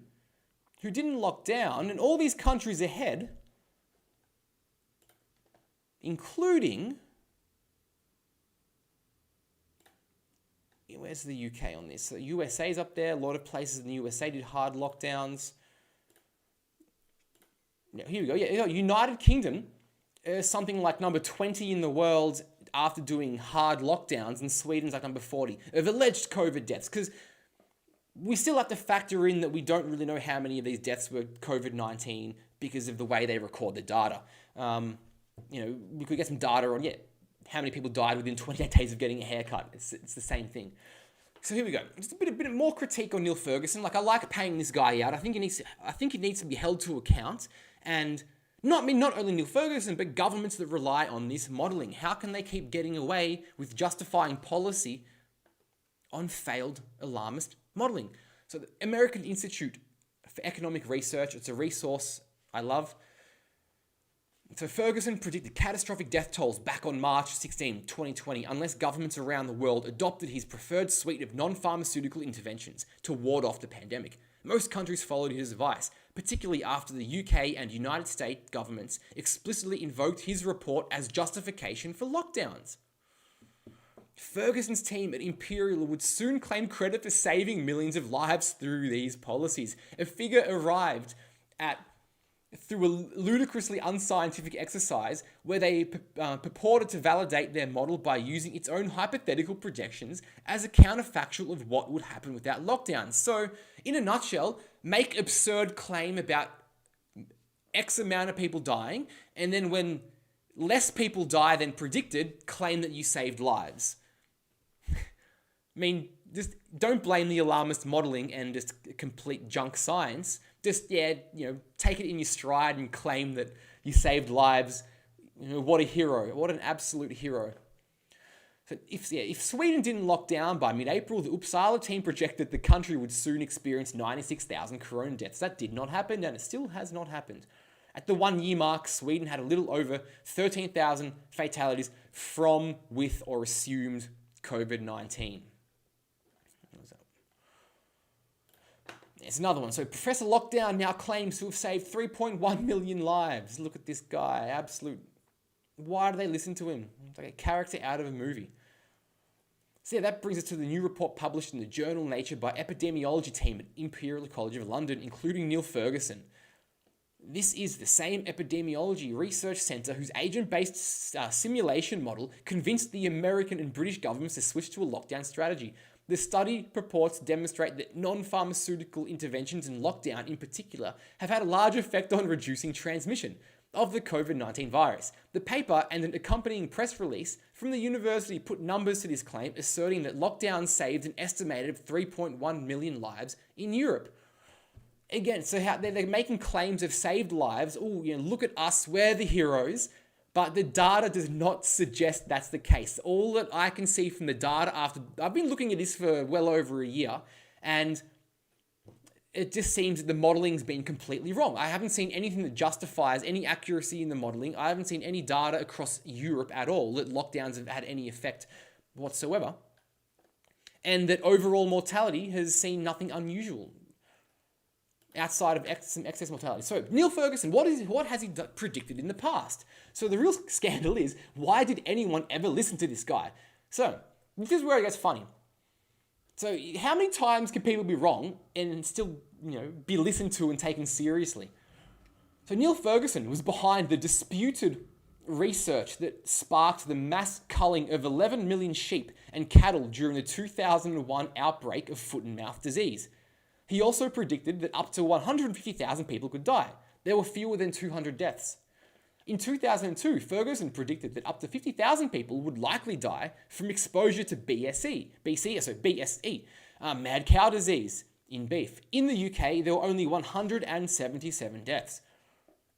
who didn't lock down, and all these countries ahead, including. Where's the UK on this? So USA's up there. A lot of places in the USA did hard lockdowns. Now, here we go. Yeah, United Kingdom is something like number 20 in the world after doing hard lockdowns, and Sweden's like number 40 of alleged COVID deaths. Because we still have to factor in that we don't really know how many of these deaths were COVID-19 because of the way they record the data. We could get some data on, how many people died within 28 days of getting a haircut. It's the same thing. So here we go. Just a bit more critique on Neil Fergusson. Like, I like paying this guy out. I think he needs to be held to account. And not only Neil Fergusson, but governments that rely on this modelling. How can they keep getting away with justifying policy on failed alarmist modelling? So the American Institute for Economic Research, it's a resource I love. So Ferguson predicted catastrophic death tolls back on March 16, 2020, unless governments around the world adopted his preferred suite of non-pharmaceutical interventions to ward off the pandemic. Most countries followed his advice, particularly after the UK and United States governments explicitly invoked his report as justification for lockdowns. Ferguson's team at Imperial would soon claim credit for saving millions of lives through these policies. A figure arrived at through a ludicrously unscientific exercise where they purported to validate their model by using its own hypothetical projections as a counterfactual of what would happen without lockdowns. So, in a nutshell, make absurd claim about X amount of people dying, and then when less people die than predicted, claim that you saved lives. I mean, just don't blame the alarmist modeling and just complete junk science. Just, take it in your stride and claim that you saved lives. What a hero. What an absolute hero. So if Sweden didn't lock down by mid-April, the Uppsala team projected the country would soon experience 96,000 corona deaths. That did not happen, and it still has not happened. At the 1-year mark, Sweden had a little over 13,000 fatalities from, with, or assumed COVID-19. There's another one. So Professor Lockdown now claims to have saved 3.1 million lives. Look at this guy. Absolute. Why do they listen to him? It's like a character out of a movie. So that brings us to the new report published in the journal Nature by epidemiology team at Imperial College of London, including Neil Fergusson. This is the same epidemiology research centre whose agent-based simulation model convinced the American and British governments to switch to a lockdown strategy. The study purports to demonstrate that non-pharmaceutical interventions and lockdown in particular have had a large effect on reducing transmission of the COVID-19 virus. The paper and an accompanying press release from the university put numbers to this claim, asserting that lockdown saved an estimated 3.1 million lives in Europe. Again, so how they're making claims of saved lives. Oh, look at us, we're the heroes. But the data does not suggest that's the case. All that I can see from the data after, I've been looking at this for well over a year, and it just seems that the modeling's been completely wrong. I haven't seen anything that justifies any accuracy in the modelling. I haven't seen any data across Europe at all that lockdowns have had any effect whatsoever. And that overall mortality has seen nothing unusual outside of some excess mortality. So Neil Fergusson, what has he predicted in the past? So the real scandal is, why did anyone ever listen to this guy? So this is where it gets funny. So how many times can people be wrong and still, be listened to and taken seriously? So Neil Fergusson was behind the disputed research that sparked the mass culling of 11 million sheep and cattle during the 2001 outbreak of foot and mouth disease. He also predicted that up to 150,000 people could die. There were fewer than 200 deaths. In 2002, Ferguson predicted that up to 50,000 people would likely die from exposure to BSE, mad cow disease in beef. In the UK, there were only 177 deaths.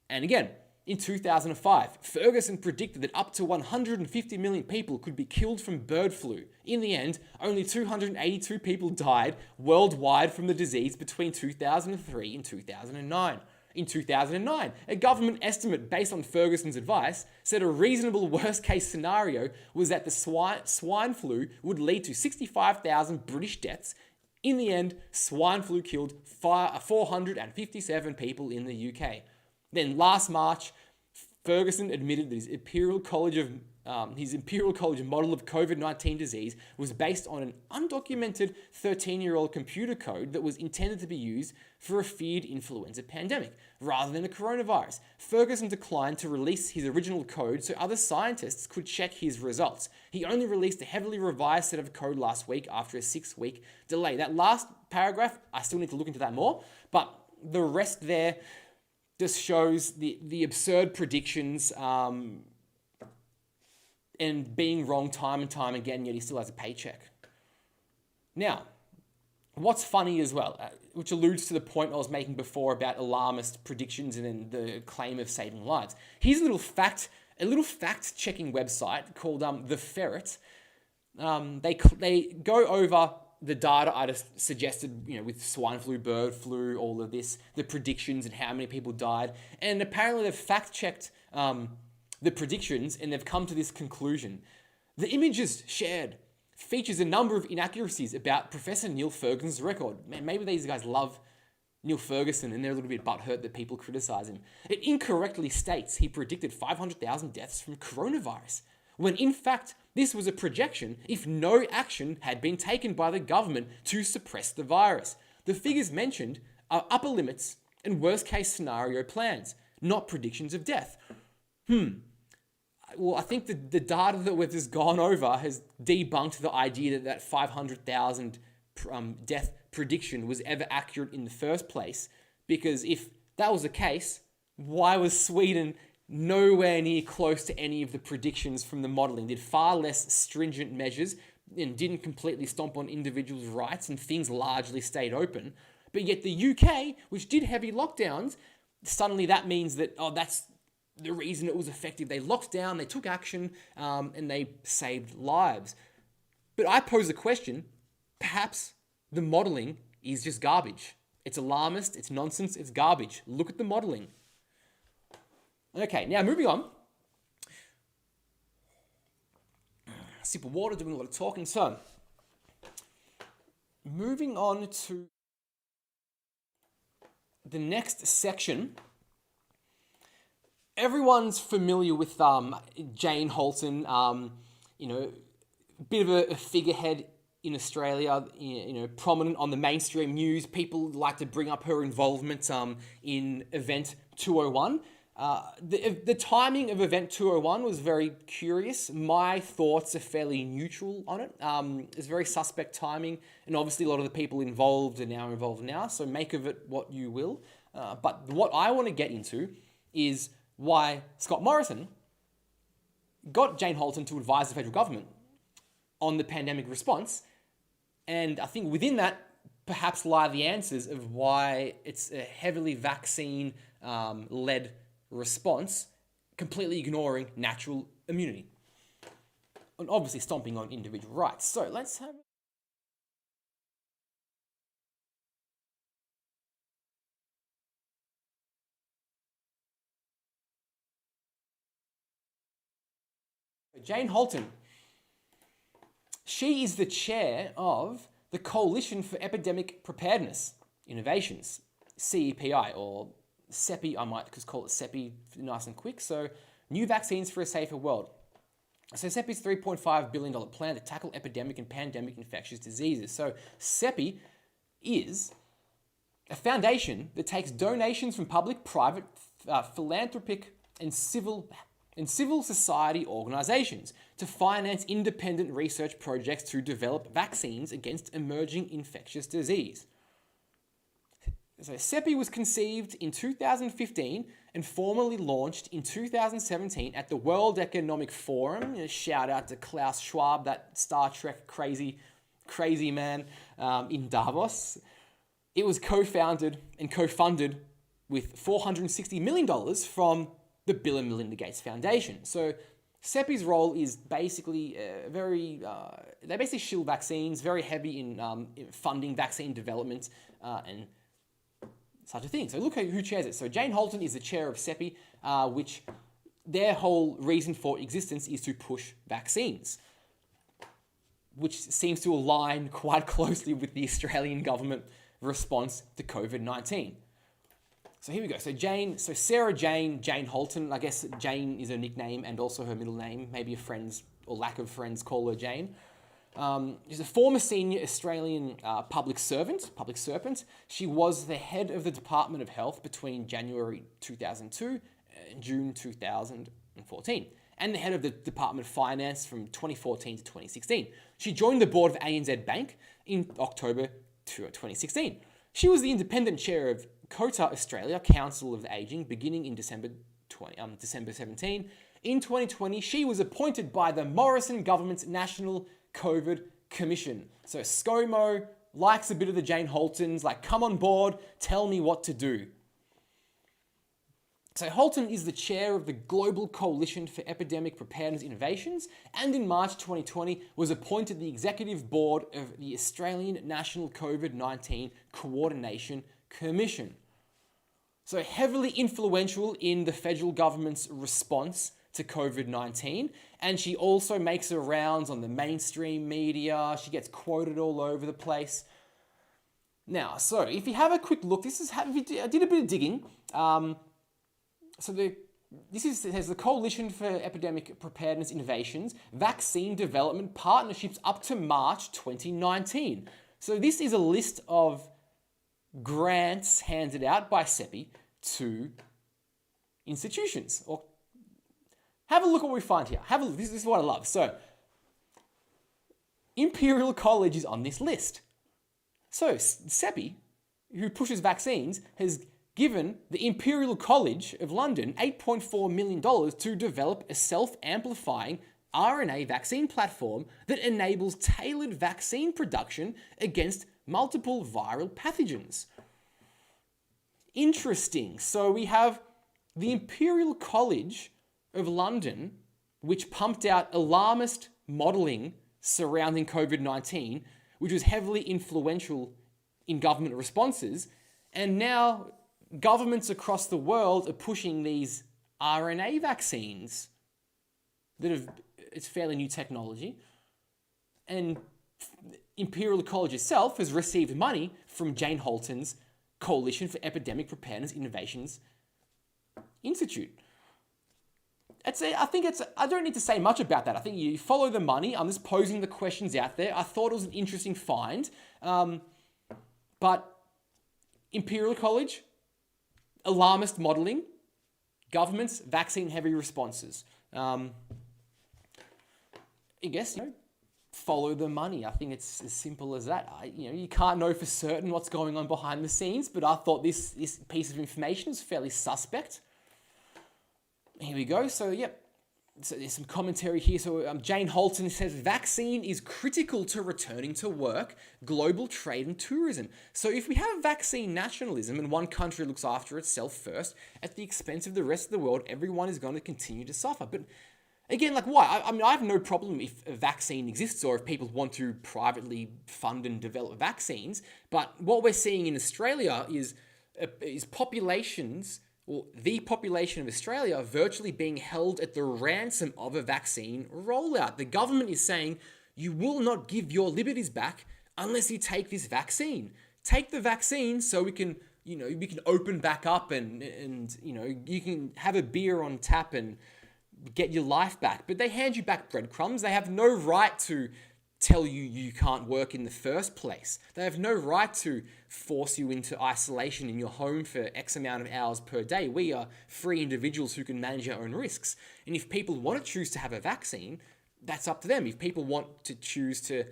And again, in 2005, Ferguson predicted that up to 150 million people could be killed from bird flu. In the end, only 282 people died worldwide from the disease between 2003 and 2009. In 2009, a government estimate based on Ferguson's advice said a reasonable worst-case scenario was that the swine flu would lead to 65,000 British deaths. In the end, swine flu killed 457 people in the UK. Then last March, Ferguson admitted that his Imperial College model of COVID-19 disease was based on an undocumented 13-year-old computer code that was intended to be used for a feared influenza pandemic, rather than a coronavirus. Ferguson declined to release his original code so other scientists could check his results. He only released a heavily revised set of code last week after a 6-week delay. That last paragraph, I still need to look into that more, but the rest there just shows the absurd predictions and being wrong time and time again, yet he still has a paycheck. Now, what's funny as well, which alludes to the point I was making before about alarmist predictions and then the claim of saving lives. Here's a little fact-checking website called The Ferret. They go over the data I just suggested, with swine flu, bird flu, all of this, the predictions and how many people died. And apparently they've fact-checked the predictions and they've come to this conclusion. The images shared features a number of inaccuracies about Professor Neil Ferguson's record. Man, maybe these guys love Neil Fergusson and they're a little bit butthurt that people criticize him. It incorrectly states he predicted 500,000 deaths from coronavirus, when in fact, this was a projection if no action had been taken by the government to suppress the virus. The figures mentioned are upper limits and worst-case scenario plans, not predictions of death. Well, I think the data that we've just gone over has debunked the idea that 500,000 death prediction was ever accurate in the first place, because if that was the case, why was Sweden nowhere near close to any of the predictions from the modelling, did far less stringent measures and didn't completely stomp on individuals' rights and things largely stayed open. But yet the UK, which did heavy lockdowns, suddenly that means that, that's the reason it was effective. They locked down, they took action, and they saved lives. But I pose the question, perhaps the modelling is just garbage. It's alarmist, it's nonsense, it's garbage. Look at the modelling. Okay, now moving on. Sip of water, doing a lot of talking. So, moving on to the next section. Everyone's familiar with Jane Halton, bit of a figurehead in Australia, prominent on the mainstream news. People like to bring up her involvement in Event 201. The timing of Event 201 was very curious. My thoughts are fairly neutral on it. It's very suspect timing, and obviously a lot of the people involved are now involved now, so make of it what you will. But what I want to get into is why Scott Morrison got Jane Halton to advise the federal government on the pandemic response, and I think within that perhaps lie the answers of why it's a heavily vaccine-led response, completely ignoring natural immunity, and obviously stomping on individual rights. So let's have... Jane Halton. She is the chair of the Coalition for Epidemic Preparedness Innovations, CEPI, or CEPI, I might just call it CEPI nice and quick. So, New Vaccines for a Safer World. So CEPI's $3.5 billion plan to tackle epidemic and pandemic infectious diseases. So CEPI is a foundation that takes donations from public, private, philanthropic and civil society organizations to finance independent research projects to develop vaccines against emerging infectious disease. So CEPI was conceived in 2015 and formally launched in 2017 at the World Economic Forum. Shout out to Klaus Schwab, that Star Trek crazy man in Davos. It was co-founded and co-funded with $460 million from the Bill and Melinda Gates Foundation. So CEPI's role is basically they basically shield vaccines, very heavy in funding vaccine development and such a thing. So look who chairs it. So Jane Halton is the chair of CEPI, which their whole reason for existence is to push vaccines, which seems to align quite closely with the Australian government response to COVID-19. So here we go. So Sarah Jane Halton. I guess Jane is her nickname and also her middle name. Maybe her friends or lack of friends call her Jane. She's a former senior Australian public servant. She was the head of the Department of Health between January 2002 and June 2014, and the head of the Department of Finance from 2014 to 2016. She joined the board of ANZ Bank in October 2016. She was the independent chair of COTA Australia, Council of the Aging, beginning in December 17. In 2020, she was appointed by the Morrison government's National COVID Commission. So ScoMo likes a bit of the Jane Haltons, like, come on board, tell me what to do. So Halton is the chair of the Global Coalition for Epidemic Preparedness Innovations, and in March 2020 was appointed the executive board of the Australian National COVID-19 Coordination Commission. So heavily influential in the federal government's response to COVID-19, and she also makes her rounds on the mainstream media. She gets quoted all over the place. Now, so if you have a quick look, I did a bit of digging. It has the Coalition for Epidemic Preparedness Innovations, Vaccine Development Partnerships up to March 2019. So this is a list of grants handed out by CEPI to institutions. Or have a look at what we find here. Have a look. This is what I love. So Imperial College is on this list. So CEPI, who pushes vaccines, has given the Imperial College of London $8.4 million to develop a self-amplifying RNA vaccine platform that enables tailored vaccine production against multiple viral pathogens. Interesting. So we have the Imperial College of London, which pumped out alarmist modelling surrounding COVID-19, which was heavily influential in government responses, and now governments across the world are pushing these RNA vaccines it's fairly new technology, and Imperial College itself has received money from Jane Halton's Coalition for Epidemic Preparedness Innovations Institute. I don't need to say much about that. I think you follow the money. I'm just posing the questions out there. I thought it was an interesting find. But Imperial College, alarmist modelling, Governments, vaccine-heavy responses. I guess, follow the money. I think it's as simple as that. You can't know for certain what's going on behind the scenes, but I thought this piece of information is fairly suspect. Here we go. So, So there's some commentary here. So Jane Halton says, vaccine is critical to returning to work, global trade and tourism. So if we have vaccine nationalism and one country looks after itself first at the expense of the rest of the world, everyone is going to continue to suffer. But again, why? I mean, I have no problem if a vaccine exists or if people want to privately fund and develop vaccines. But what we're seeing in Australia is populations, or the population of Australia, are virtually being held at the ransom of a vaccine rollout. The government is saying, you will not give your liberties back unless you take this vaccine. Take the vaccine so we can, we can open back up and you can have a beer on tap and get your life back. But they hand you back breadcrumbs. They have no right to tell you can't work in the first place. They have no right to force you into isolation in your home for X amount of hours per day. We are free individuals who can manage our own risks. And if people want to choose to have a vaccine, that's up to them. If people want to choose to,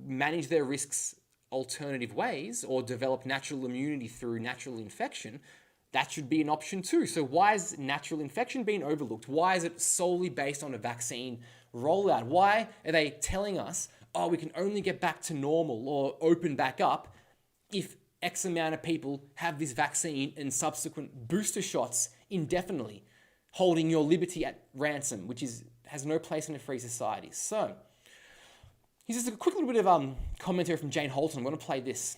manage their risks alternative ways or develop natural immunity through natural infection, that should be an option too. So why is natural infection being overlooked? Why is it solely based on a vaccine rollout? Why are they telling us, we can only get back to normal or open back up if X amount of people have this vaccine and subsequent booster shots indefinitely, holding your liberty at ransom, which has no place in a free society. So, here's just a quick little bit of commentary from Jane Halton. I'm going to play this.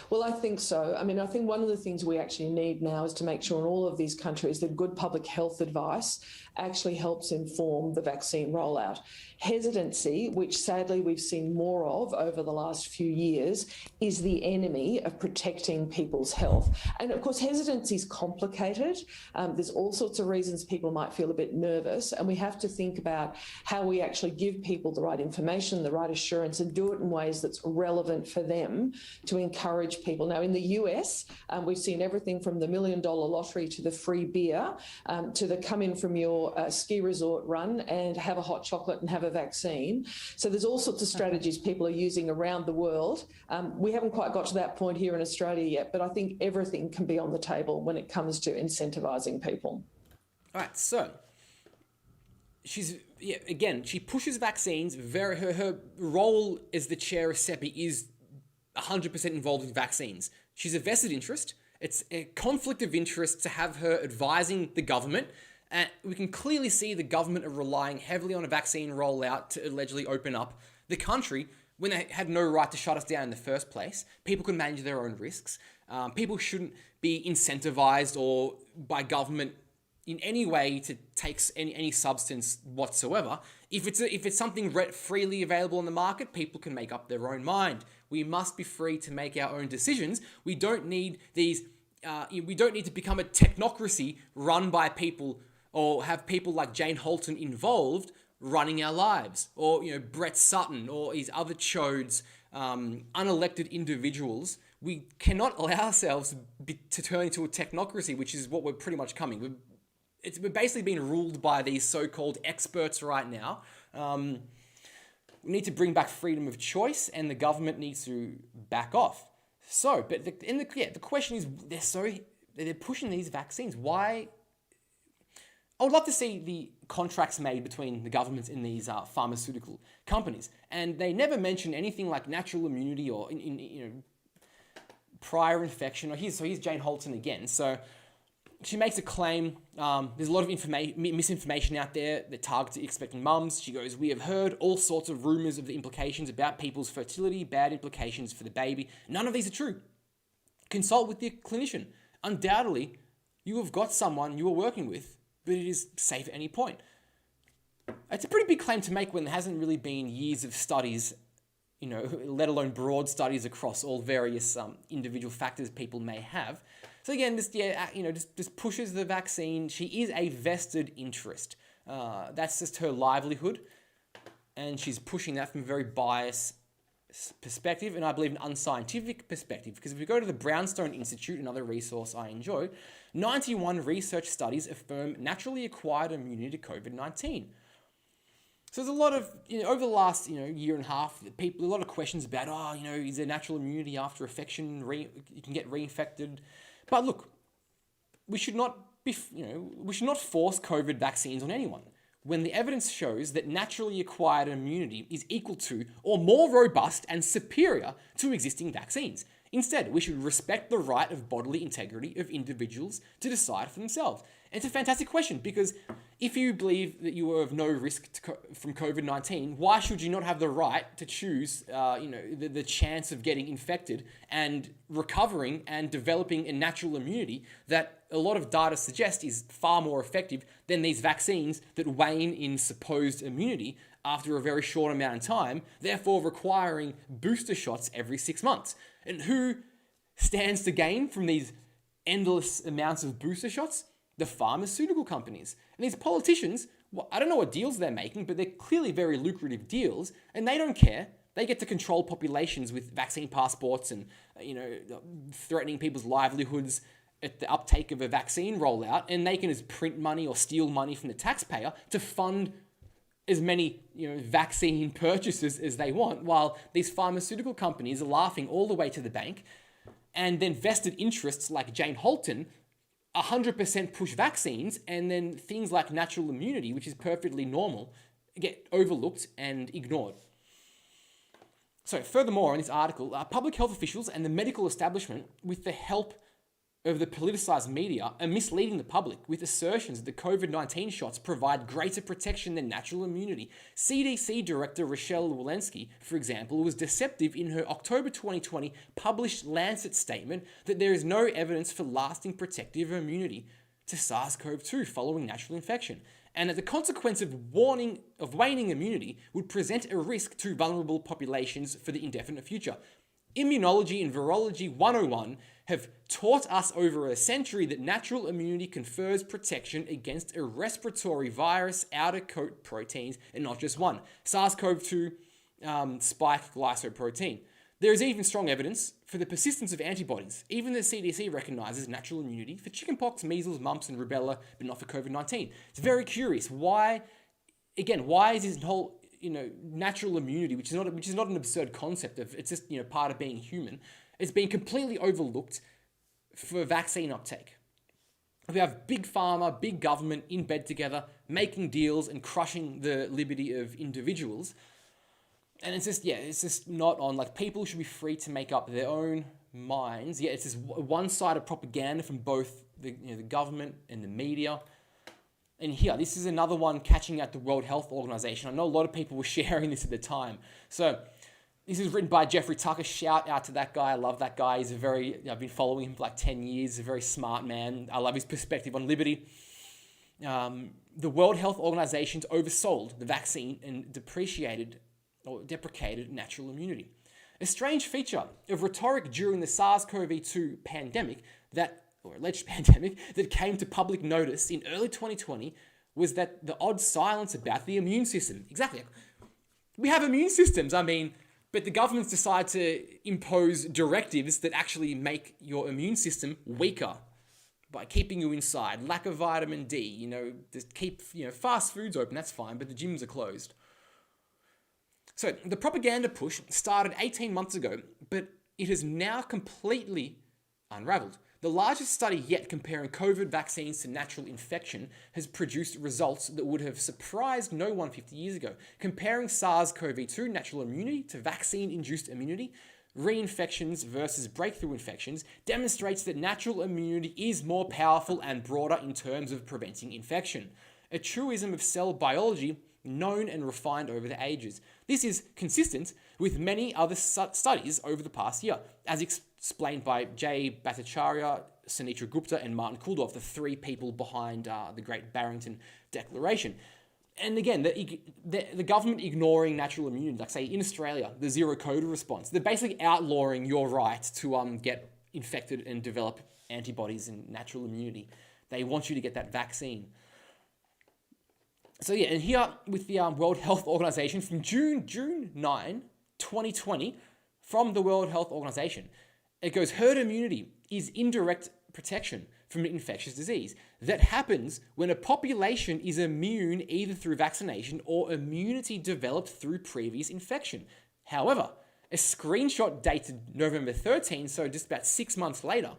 Well, I think so. I mean, I think one of the things we actually need now is to make sure in all of these countries that good public health advice actually helps inform the vaccine rollout. Hesitancy, which sadly we've seen more of over the last few years, is the enemy of protecting people's health. And of course, hesitancy is complicated. There's all sorts of reasons people might feel a bit nervous, and we have to think about how we actually give people the right information, the right assurance, and do it in ways that's relevant for them to encourage people. Now, in the US, we've seen everything from the $1 million lottery to the free beer to the come in from your ski resort run and have a hot chocolate and have a vaccine. So there's all sorts of strategies people are using around the world. We haven't quite got to that point here in Australia yet, but I think everything can be on the table when it comes to incentivising people. All right, so she pushes vaccines. Her role as the chair of CEPI is 100% involved in vaccines. She's a vested interest. It's a conflict of interest to have her advising the government. And we can clearly see the government are relying heavily on a vaccine rollout to allegedly open up the country when they had no right to shut us down in the first place. People can manage their own risks. People shouldn't be incentivized or by government in any way to take any substance whatsoever. If it's something freely available on the market, people can make up their own mind. We must be free to make our own decisions. We don't need these. We don't need to become a technocracy run by people or have people like Jane Halton involved running our lives, or Brett Sutton or these other chodes, unelected individuals. We cannot allow ourselves to turn into a technocracy, which is what we're pretty much coming. We're basically being ruled by these so-called experts right now. We need to bring back freedom of choice, and the government needs to back off. So, but the question is, they're pushing these vaccines. Why? I would love to see the contracts made between the governments and these pharmaceutical companies, and they never mention anything like natural immunity or prior infection. Here's Jane Halton again. So she makes a claim. There's a lot of misinformation out there that targets expecting mums. She goes, we have heard all sorts of rumors of the implications about people's fertility, bad implications for the baby. None of these are true. Consult with your clinician. Undoubtedly, you have got someone you are working with, but it is safe at any point. It's a pretty big claim to make when there hasn't really been years of studies, let alone broad studies across all various individual factors people may have. So again, just pushes the vaccine. She is a vested interest. That's just her livelihood, and she's pushing that from a very biased perspective, and I believe an unscientific perspective, because if we go to the Brownstone Institute, another resource I enjoy, 91 research studies affirm naturally acquired immunity to COVID-19. So there's a lot of, over the last, year and a half, a lot of questions about, is there natural immunity after infection, you can get reinfected. But look, we should not force COVID vaccines on anyone when the evidence shows that naturally acquired immunity is equal to or more robust and superior to existing vaccines. Instead, we should respect the right of bodily integrity of individuals to decide for themselves. And it's a fantastic question, because if you believe that you are of no risk from COVID-19, why should you not have the right to choose, the chance of getting infected and recovering and developing a natural immunity that a lot of data suggest is far more effective than these vaccines that wane in supposed immunity after a very short amount of time, therefore requiring booster shots every 6 months. And who stands to gain from these endless amounts of booster shots? The pharmaceutical companies. And these politicians, well, I don't know what deals they're making, but they're clearly very lucrative deals, and they don't care. They get to control populations with vaccine passports and, threatening people's livelihoods at the uptake of a vaccine rollout, and they can just print money or steal money from the taxpayer to fund as many vaccine purchases as they want, while these pharmaceutical companies are laughing all the way to the bank, and then vested interests like Jane Halton 100% push vaccines, and then things like natural immunity, which is perfectly normal, get overlooked and ignored. So furthermore, in this article, public health officials and the medical establishment, with the help of the politicized media, are misleading the public with assertions that the COVID-19 shots provide greater protection than natural immunity. CDC Director Rochelle Walensky, for example, was deceptive in her October 2020 published Lancet statement that there is no evidence for lasting protective immunity to SARS-CoV-2 following natural infection, and that the consequence of waning immunity would present a risk to vulnerable populations for the indefinite future. Immunology and Virology 101 have taught us over a century that natural immunity confers protection against a respiratory virus outer coat proteins, and not just one, SARS-CoV-2 spike glycoprotein. There is even strong evidence for the persistence of antibodies. Even the CDC recognizes natural immunity for chickenpox, measles, mumps, and rubella, but not for COVID-19. It's very curious. Why is this whole natural immunity, which is not an absurd concept of, it's just part of being human, it's been completely overlooked for vaccine uptake. We have big pharma, big government in bed together, making deals and crushing the liberty of individuals. And it's just not on. Like, people should be free to make up their own minds. Yeah, it's this one-sided propaganda from both the government and the media. And here, this is another one catching at the World Health Organization. I know a lot of people were sharing this at the time. So this is written by Jeffrey Tucker. Shout out to that guy. I love that guy. I've been following him for like 10 years. He's a very smart man. I love his perspective on liberty. The World Health Organization oversold the vaccine and deprecated natural immunity. A strange feature of rhetoric during the SARS-CoV-2 alleged pandemic that came to public notice in early 2020 was that the odd silence about the immune system. Exactly. We have immune systems, but the governments decide to impose directives that actually make your immune system weaker by keeping you inside. Lack of vitamin D, just keep fast foods open, that's fine, but the gyms are closed. So the propaganda push started 18 months ago, but it has now completely unraveled. The largest study yet comparing COVID vaccines to natural infection has produced results that would have surprised no one 50 years ago. Comparing SARS-CoV-2 natural immunity to vaccine-induced immunity, reinfections versus breakthrough infections, demonstrates that natural immunity is more powerful and broader in terms of preventing infection. A truism of cell biology known and refined over the ages. This is consistent with many other studies over the past year, as explained by Jay Bhattacharya, Sunitra Gupta, and Martin Kulldorff, the three people behind the Great Barrington Declaration. And again, the government ignoring natural immunity, like say in Australia, the zero COVID response, they're basically outlawing your right to get infected and develop antibodies and natural immunity. They want you to get that vaccine. So yeah, and here with the World Health Organization from June 9 2020 from the World Health Organization. It goes, herd immunity is indirect protection from an infectious disease that happens when a population is immune either through vaccination or immunity developed through previous infection. However, a screenshot dated November 13, so just about 6 months later,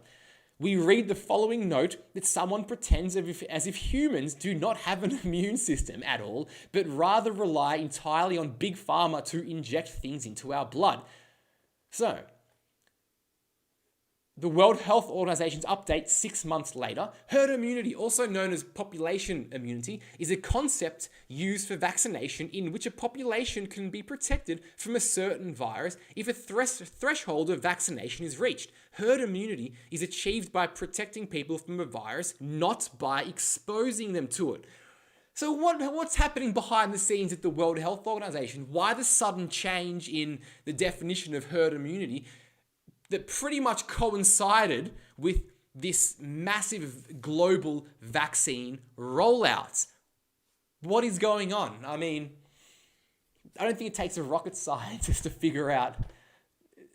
we read the following note that someone pretends as if humans do not have an immune system at all, but rather rely entirely on Big Pharma to inject things into our blood. So, the World Health Organization's update 6 months later, herd immunity, also known as population immunity, is a concept used for vaccination in which a population can be protected from a certain virus if a threshold of vaccination is reached. Herd immunity is achieved by protecting people from a virus, not by exposing them to it. So what's happening behind the scenes at the World Health Organization? Why the sudden change in the definition of herd immunity that pretty much coincided with this massive global vaccine rollout? What is going on? I mean, I don't think it takes a rocket scientist to figure out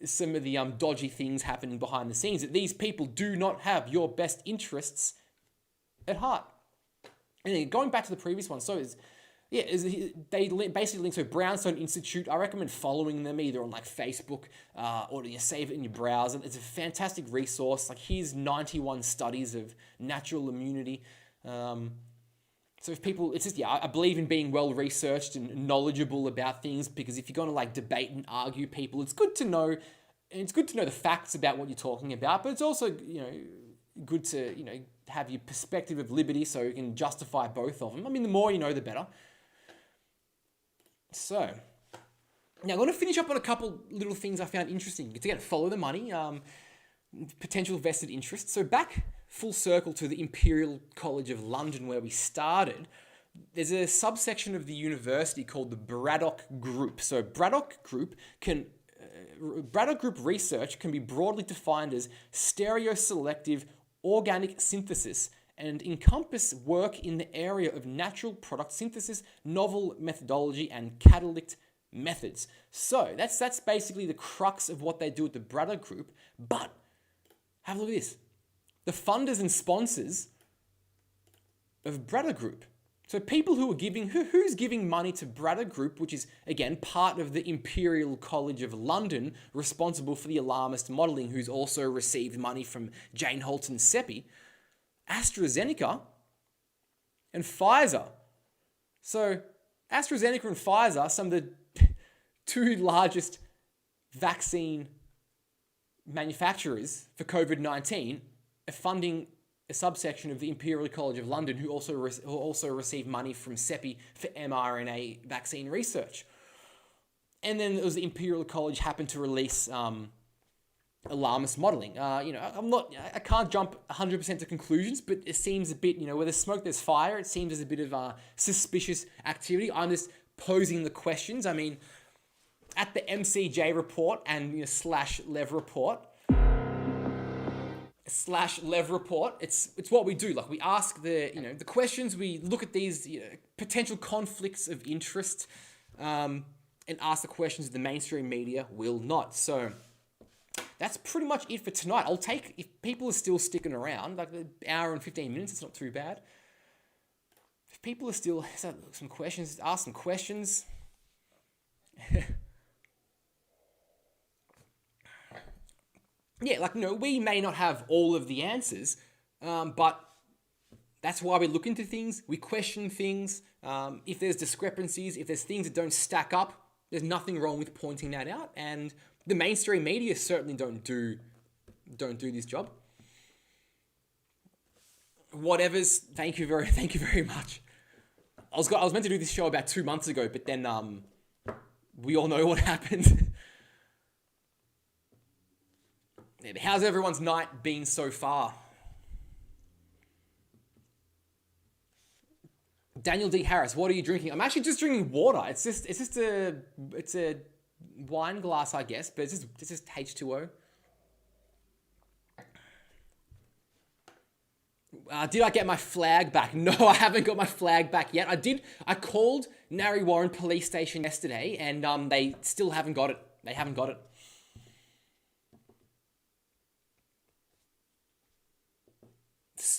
some of the dodgy things happening behind the scenes, that these people do not have your best interests at heart. And then going back to the previous one, they basically link to Brownstone Institute. I recommend following them either on like Facebook or you save it in your browser. It's a fantastic resource. Like, here's 91 studies of natural immunity. So if people, I believe in being well researched and knowledgeable about things, because if you're going to like debate and argue people, it's good to know, and it's good to know the facts about what you're talking about, but it's also, good to, have your perspective of liberty so you can justify both of them. I mean, the more you know, the better. So, now I'm going to finish up on a couple little things I found interesting. Again, follow the money, potential vested interests. So back full circle to the Imperial College of London where we started, there's a subsection of the university called the Braddock Group. So Braddock Group research can be broadly defined as stereoselective organic synthesis and encompass work in the area of natural product synthesis, novel methodology, and catalytic methods. So that's basically the crux of what they do at the Braddock Group. But have a look at this. The funders and sponsors of Braddock Group. So people who are who's giving money to Braddock Group, which is, again, part of the Imperial College of London, responsible for the alarmist modelling, who's also received money from Jane Halton's CEPI, AstraZeneca and Pfizer. So AstraZeneca and Pfizer, some of the two largest vaccine manufacturers for COVID-19, are funding a subsection of the Imperial College of London, who also receive money from CEPI for mRNA vaccine research. And then it was the Imperial College happened to release alarmist modelling. I can't jump 100% to conclusions, but it seems a bit, where there's smoke, there's fire. It seems there's a bit of suspicious activity. I'm just posing the questions. I mean, at the MCJ Report and /Lev Report, /Lev Report, it's what we do. Like, we ask the questions, we look at these potential conflicts of interest, and ask the questions the mainstream media will not. So that's pretty much it for tonight. I'll take, if people are still sticking around, like an hour and 15 minutes, it's not too bad. If people are still, some questions, ask some questions. Yeah, we may not have all of the answers, but that's why we look into things, we question things. If there's discrepancies, if there's things that don't stack up, there's nothing wrong with pointing that out. And the mainstream media certainly don't do this job. Whatever's, thank you very much. I was meant to do this show about 2 months ago, but then we all know what happened. How's everyone's night been so far? Daniel D. Harris, what are you drinking? I'm actually just drinking water. It's a wine glass, I guess, but it's just H2O. Did I get my flag back? No, I haven't got my flag back yet. I called Narre Warren Police Station yesterday, and they still haven't got it They haven't got it.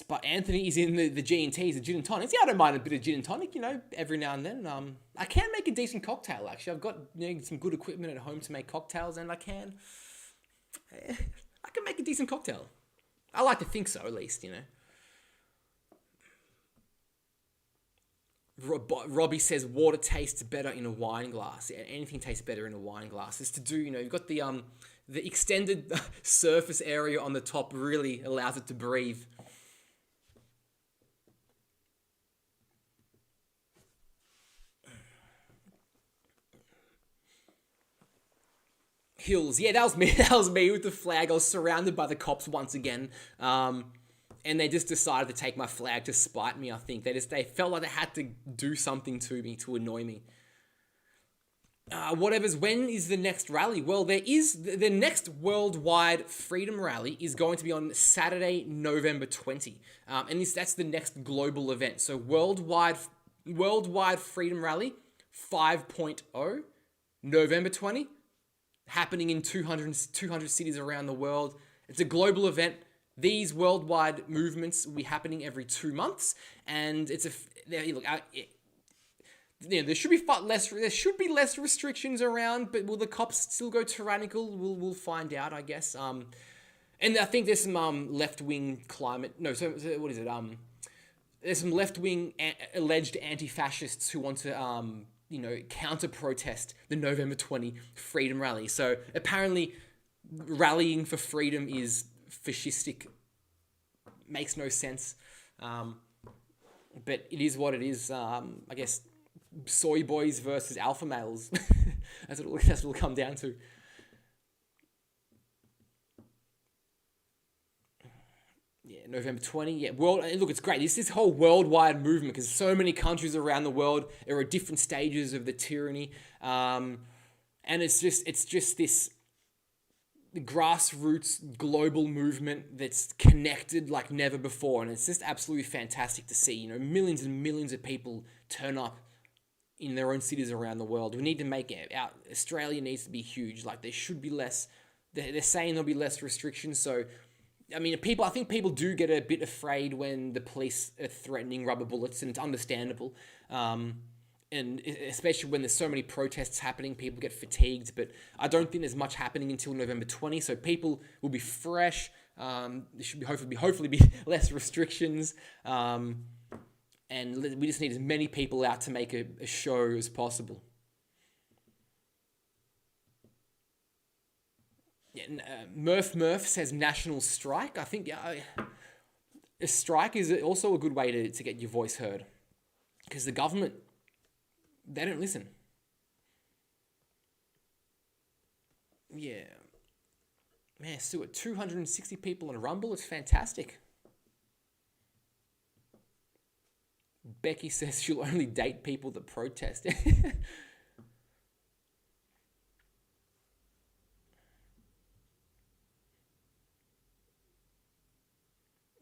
But Anthony is in the G&Ts, the gin and tonics. Yeah, I don't mind a bit of gin and tonic, every now and then. I can make a decent cocktail, actually. I've got some good equipment at home to make cocktails, and I can make a decent cocktail. I like to think so, at least, Robbie says water tastes better in a wine glass. Yeah, anything tastes better in a wine glass. It's to do, you've got the extended surface area on the top really allows it to breathe. Hills, yeah, that was me. That was me with the flag. I was surrounded by the cops once again, and they just decided to take my flag to spite me. I think they felt like they had to do something to me to annoy me. When is the next rally? Well, there is the next worldwide freedom rally is going to be on Saturday, November 20, and that's the next global event. So worldwide freedom rally 5.0, November 20. Happening in 200 cities around the world. It's a global event. These worldwide movements will be happening every 2 months, and there should be less restrictions around. But will the cops still go tyrannical? We'll find out, I guess. And I think there's some left-wing climate. No, so what is it? There's some left-wing alleged anti-fascists who want to counter-protest the November 20 freedom rally. So apparently rallying for freedom is fascistic. Makes no sense. But it is what it is. I guess soy boys versus alpha males. That's what it'll come down to. Yeah, November 20. Yeah, look, it's great. This whole worldwide movement, because so many countries around the world are at different stages of the tyranny, and it's just this grassroots global movement that's connected like never before, and it's just absolutely fantastic to see. Millions and millions of people turn up in their own cities around the world. We need to make it out. Australia needs to be huge. Like there should be less. They're saying there'll be less restrictions, so. I think people do get a bit afraid when the police are threatening rubber bullets, and it's understandable. And especially when there's so many protests happening, people get fatigued. But I don't think there's much happening until November 20, so people will be fresh. There should be hopefully be less restrictions, and we just need as many people out to make a show as possible. Yeah, Murph says national strike. I think a strike is also a good way to get your voice heard, because the government, they don't listen. Yeah. Man, Stuart, 260 people on Rumble. It's fantastic. Becky says she'll only date people that protest.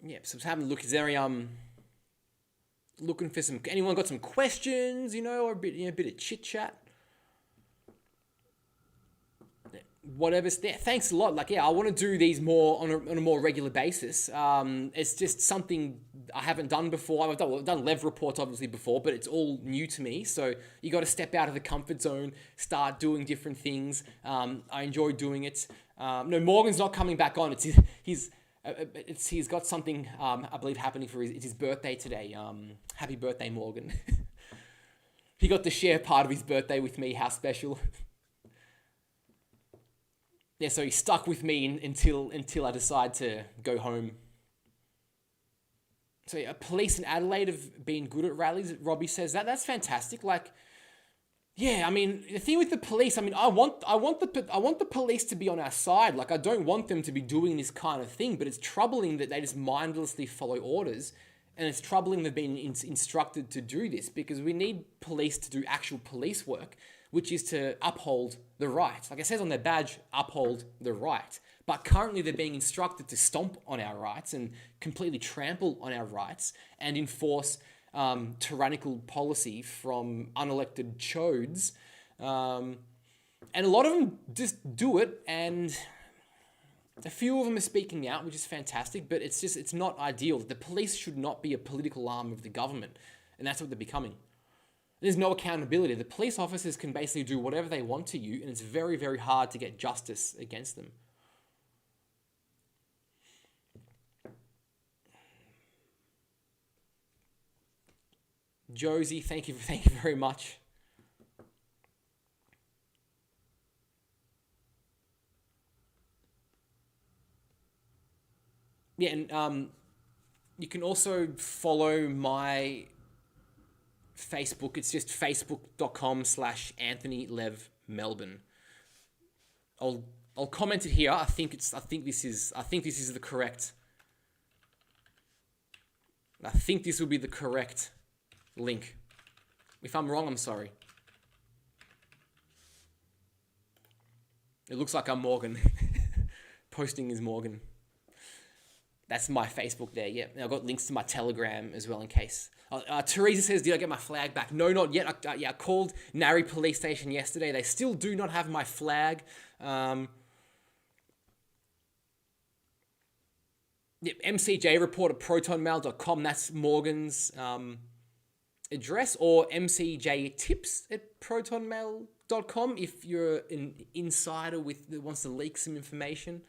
Yeah, so I'm having a look. Is there looking for anyone got some questions, or a bit of chit chat? Whatever's there. Thanks a lot. I want to do these more on a more regular basis. It's just something I haven't done before. I've done Lev reports obviously before, but it's all new to me. So you got to step out of the comfort zone, start doing different things. I enjoy doing it. No, Morgan's not coming back on. He's got something, I believe, happening for his birthday today. Happy birthday, Morgan. He got to share part of his birthday with me. How special. Yeah, so he's stuck with me until I decide to go home. So yeah, police in Adelaide have been good at rallies. Robbie says that's fantastic. Yeah, the thing with the police, I want the police to be on our side. I don't want them to be doing this kind of thing, but it's troubling that they just mindlessly follow orders, and it's troubling they've been instructed to do this, because we need police to do actual police work, which is to uphold the right. Like it says on their badge, uphold the right. But currently they're being instructed to stomp on our rights and completely trample on our rights and enforce tyrannical policy from unelected chodes. And a lot of them just do it, and a few of them are speaking out, which is fantastic, but it's not ideal. The police should not be a political arm of the government, and that's what they're becoming. There's no accountability. The police officers can basically do whatever they want to you, and it's very, very hard to get justice against them. Josie, thank you very much. Yeah, and you can also follow my Facebook. It's just facebook.com/Anthony Lev Melbourne. I'll comment it here. I think this is the correct. I think this will be the correct link. If I'm wrong, I'm sorry. It looks like I'm Morgan. Posting is Morgan. That's my Facebook there, yeah. And I've got links to my Telegram as well in case. Teresa says, did I get my flag back? No, not yet. I called Narry Police Station yesterday. They still do not have my flag. MCJ Report at protonmail.com. That's Morgan's address. Or MCJ Tips at protonmail.com if you're an insider that wants to leak some information.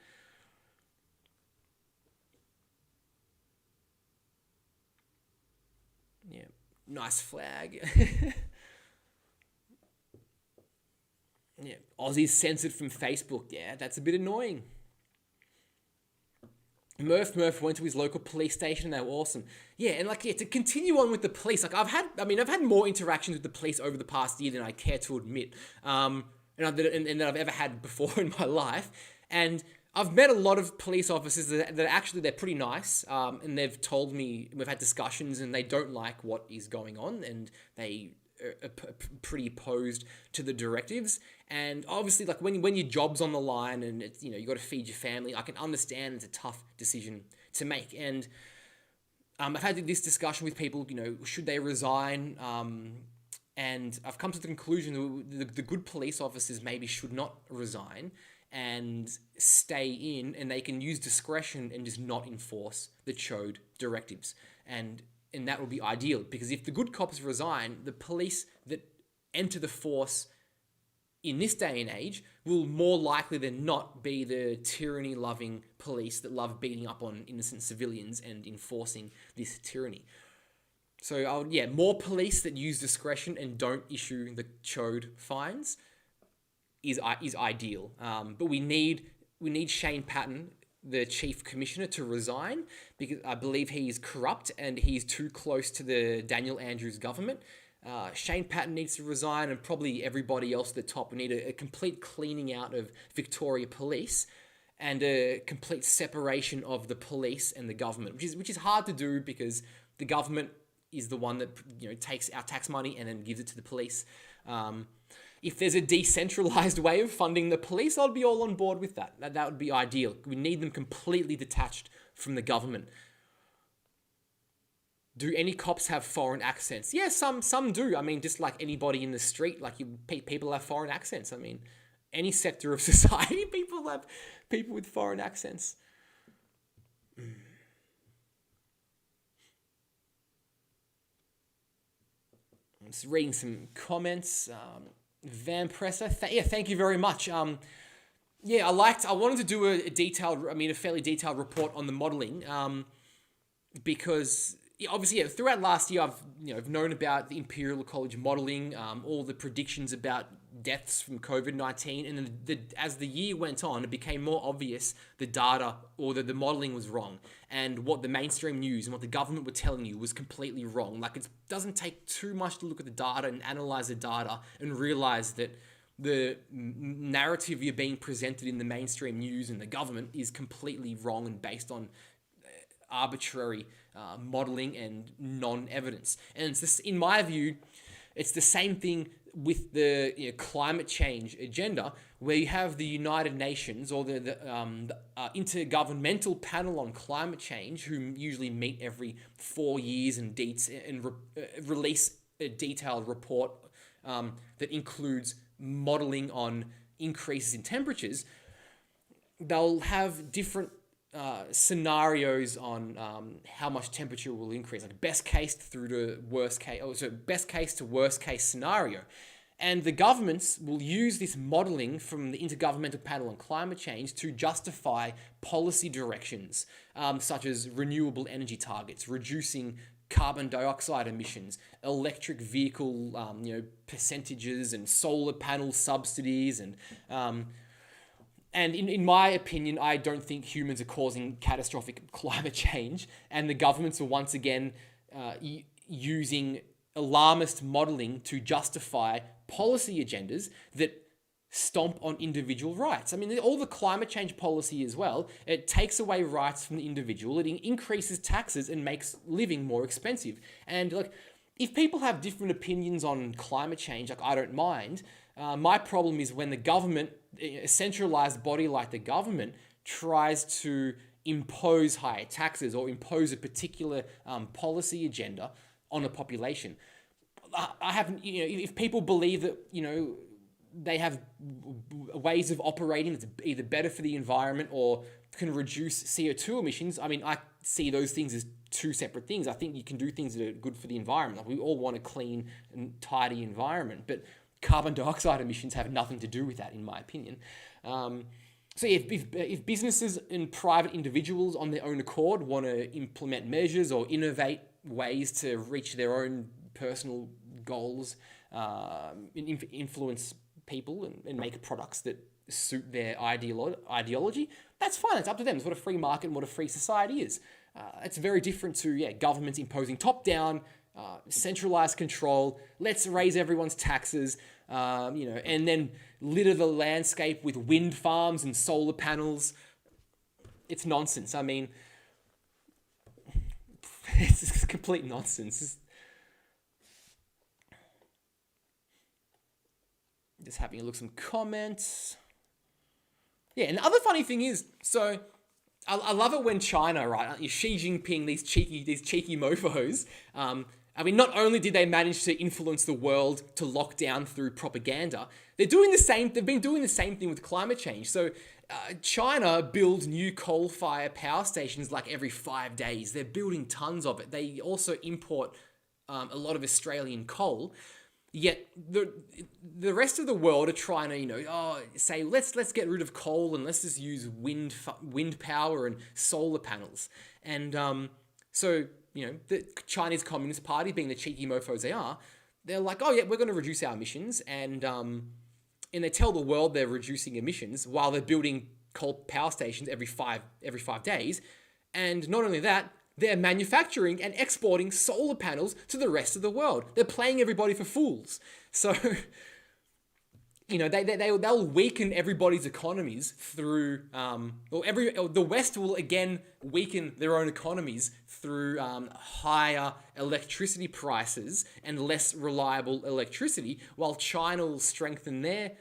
Yeah, nice flag. Yeah, Aussie's censored from Facebook. Yeah, that's a bit annoying. Murph went to his local police station. They were awesome. Yeah, and to continue on with the police, I've had more interactions with the police over the past year than I care to admit, and that I've ever had before in my life. And I've met a lot of police officers that they're pretty nice, and they've told me, we've had discussions, and they don't like what is going on, and they are pretty opposed to the directives. And obviously, when your job's on the line and it's, you got to feed your family, I can understand it's a tough decision to make. And I've had this discussion with people, should they resign? And I've come to the conclusion that the good police officers maybe should not resign and stay in, and they can use discretion and just not enforce the CHODE directives. And that would be ideal, because if the good cops resign, the police that enter the force in this day and age will more likely than not be the tyranny-loving police that love beating up on innocent civilians and enforcing this tyranny. So, more police that use discretion and don't issue the CHODE fines is ideal. But we need Shane Patton, the chief commissioner, to resign, because I believe he is corrupt and he's too close to the Daniel Andrews government. Shane Patton needs to resign, and probably everybody else at the top. We need a complete cleaning out of Victoria Police and a complete separation of the police and the government, which is hard to do, because the government is the one that takes our tax money and then gives it to the police. If there's a decentralized way of funding the police, I'd be all on board with that. That would be ideal. We need them completely detached from the government. Do any cops have foreign accents? Yeah, some do. I mean, just like anybody in the street, people have foreign accents. I mean, any sector of society, people have people with foreign accents. I'm just reading some comments. Van Presser, thank you very much. I wanted to do a fairly detailed report on the modelling, because obviously, throughout last year, I've known about the Imperial College modelling, all the predictions about deaths from COVID-19, and then as the year went on, it became more obvious the data or the modelling was wrong, and what the mainstream news and what the government were telling you was completely wrong. It doesn't take too much to look at the data and analyse the data and realise that the narrative you're being presented in the mainstream news and the government is completely wrong and based on arbitrary modelling and non-evidence. And it's this, in my view, it's the same thing with the climate change agenda, where you have the United Nations or the Intergovernmental Panel on Climate Change, who usually meet every 4 years and release a detailed report that includes modelling on increases in temperatures, they'll have different scenarios on how much temperature will increase, like best case through to worst case, best case to worst case scenario. And the governments will use this modelling from the Intergovernmental Panel on Climate Change to justify policy directions, such as renewable energy targets, reducing carbon dioxide emissions, electric vehicle percentages, and solar panel subsidies. And in my opinion, I don't think humans are causing catastrophic climate change. And the governments are once again using alarmist modelling to justify policy agendas that stomp on individual rights. I mean, all the climate change policy as well, it takes away rights from the individual, it increases taxes and makes living more expensive. And like, if people have different opinions on climate change, like I don't mind, my problem is when the government, a centralized body like the government, tries to impose higher taxes or impose a particular policy agenda on a population. I haven't, if people believe that, they have ways of operating that's either better for the environment or can reduce CO2 emissions, I mean, I see those things as two separate things. I think you can do things that are good for the environment. Like, we all want a clean and tidy environment, but carbon dioxide emissions have nothing to do with that, in my opinion. So if businesses and private individuals on their own accord want to implement measures or innovate ways to reach their own personal goals, influence people and make products that suit their ideology, that's fine. It's up to them. It's what a free market and what a free society is. It's very different to governments imposing top-down, centralized control. Let's raise everyone's taxes, and then litter the landscape with wind farms and solar panels. It's nonsense. I mean, it's complete nonsense. Just having a look at some comments. Yeah, and the other funny thing is, so I love it when China, right? Xi Jinping, these cheeky mofos. I mean, not only did they manage to influence the world to lock down through propaganda, they've been doing the same thing with climate change. So China builds new coal-fired power stations like every 5 days. They're building tons of it. They also import a lot of Australian coal. Yet the rest of the world are trying to, say, let's get rid of coal and let's just use wind power and solar panels. And so the Chinese Communist Party, being the cheeky mofos they are, they're like, oh yeah, we're going to reduce our emissions, and they tell the world they're reducing emissions while they're building coal power stations every five days. And not only that, they're manufacturing and exporting solar panels to the rest of the world. They're playing everybody for fools. So, they'll weaken everybody's economies through, the West will again weaken their own economies through higher electricity prices and less reliable electricity, while China will strengthen their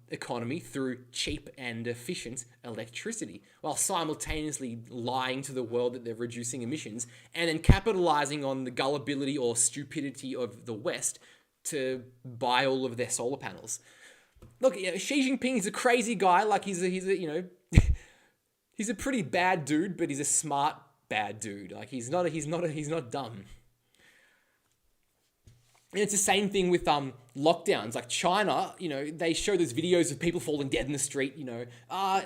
economy through cheap and efficient electricity, while simultaneously lying to the world that they're reducing emissions and then capitalizing on the gullibility or stupidity of the West to buy all of their solar panels. Look, Xi Jinping is a crazy guy. Like he's a he's a pretty bad dude, but he's a smart bad dude. Like he's not dumb. And it's the same thing with lockdowns. Like China, they show those videos of people falling dead in the street,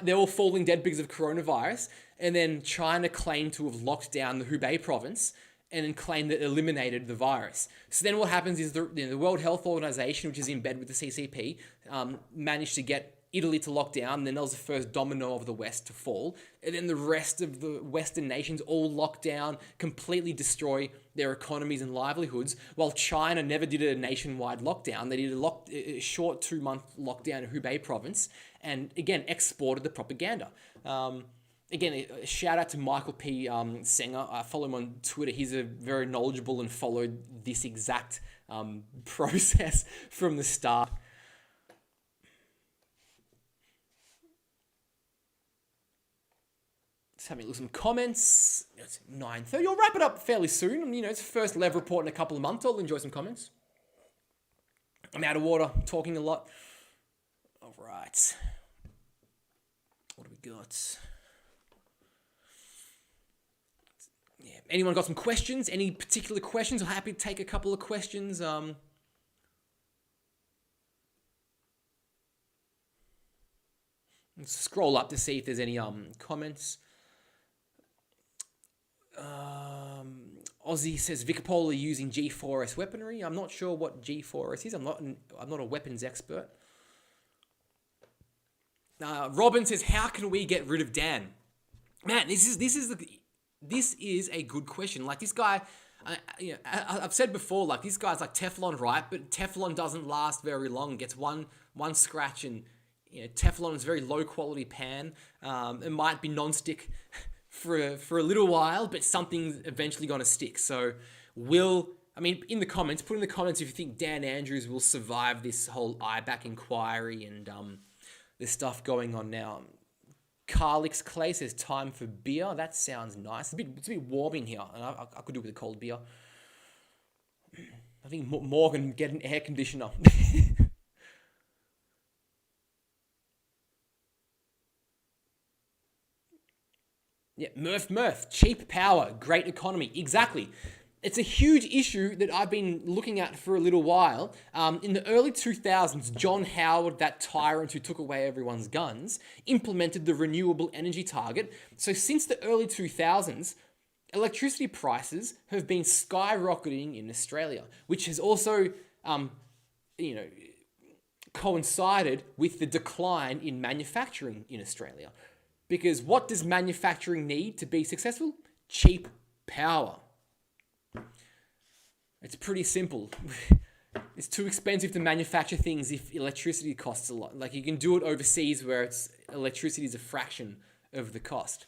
they're all falling dead because of coronavirus. And then China claimed to have locked down the Hubei province and then claimed that it eliminated the virus. So then what happens is the World Health Organization, which is in bed with the CCP, managed to get Italy to lock down, and then that was the first domino of the West to fall. And then the rest of the Western nations all lock down, completely destroy their economies and livelihoods, while China never did a nationwide lockdown. They did a short 2-month lockdown in Hubei province, and again, exported the propaganda. Again, a shout out to Michael P. Senger. I follow him on Twitter. He's a very knowledgeable and followed this exact process from the start. Just having a look at some comments. It's 9:30. I'll wrap it up fairly soon. It's the first Lev report in a couple of months. I'll enjoy some comments. I'm out of water, talking a lot. All right. What do we got? Yeah. Anyone got some questions? Any particular questions? I'm happy to take a couple of questions. Let's scroll up to see if there's any comments. Aussie says Vicapol are using G4S weaponry. I'm not sure what G4S is. I'm not a weapons expert. Robin says, how can we get rid of Dan? Man, this is a good question. Like this guy, I've said before, like this guy's like Teflon, right? But Teflon doesn't last very long. It gets one scratch, and Teflon is a very low quality pan. It might be non-stick for a little while, but something's eventually going to stick. So put in the comments if you think Dan Andrews will survive this whole IBAC inquiry and the stuff going on now. Carlix Clay says time for beer. That sounds nice. It's a bit warm in here, and I could do with a cold beer. I think Morgan get an air conditioner. Yeah, Murph, cheap power, great economy. Exactly. It's a huge issue that I've been looking at for a little while. In the early 2000s, John Howard, that tyrant who took away everyone's guns, implemented the renewable energy target. So since the early 2000s, electricity prices have been skyrocketing in Australia, which has also, coincided with the decline in manufacturing in Australia. Because what does manufacturing need to be successful? Cheap power. It's pretty simple. It's too expensive to manufacture things if electricity costs a lot. Like you can do it overseas where electricity is a fraction of the cost.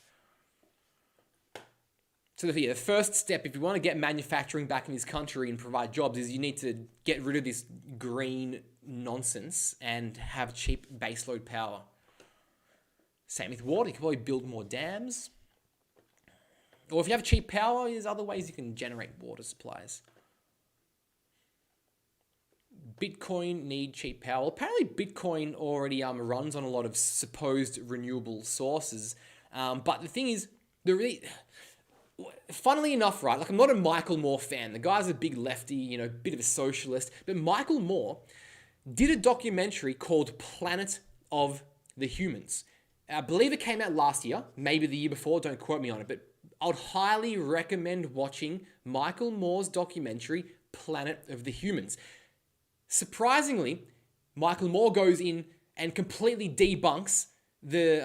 So the first step, if you want to get manufacturing back in this country and provide jobs, is you need to get rid of this green nonsense and have cheap baseload power. Same with water. You can probably build more dams. Or if you have cheap power, there's other ways you can generate water supplies. Bitcoin need cheap power. Apparently Bitcoin already runs on a lot of supposed renewable sources. But the thing is, funnily enough, right, like I'm not a Michael Moore fan. The guy's a big lefty, bit of a socialist. But Michael Moore did a documentary called Planet of the Humans. I believe it came out last year, maybe the year before, don't quote me on it, but I would highly recommend watching Michael Moore's documentary, Planet of the Humans. Surprisingly, Michael Moore goes in and completely debunks the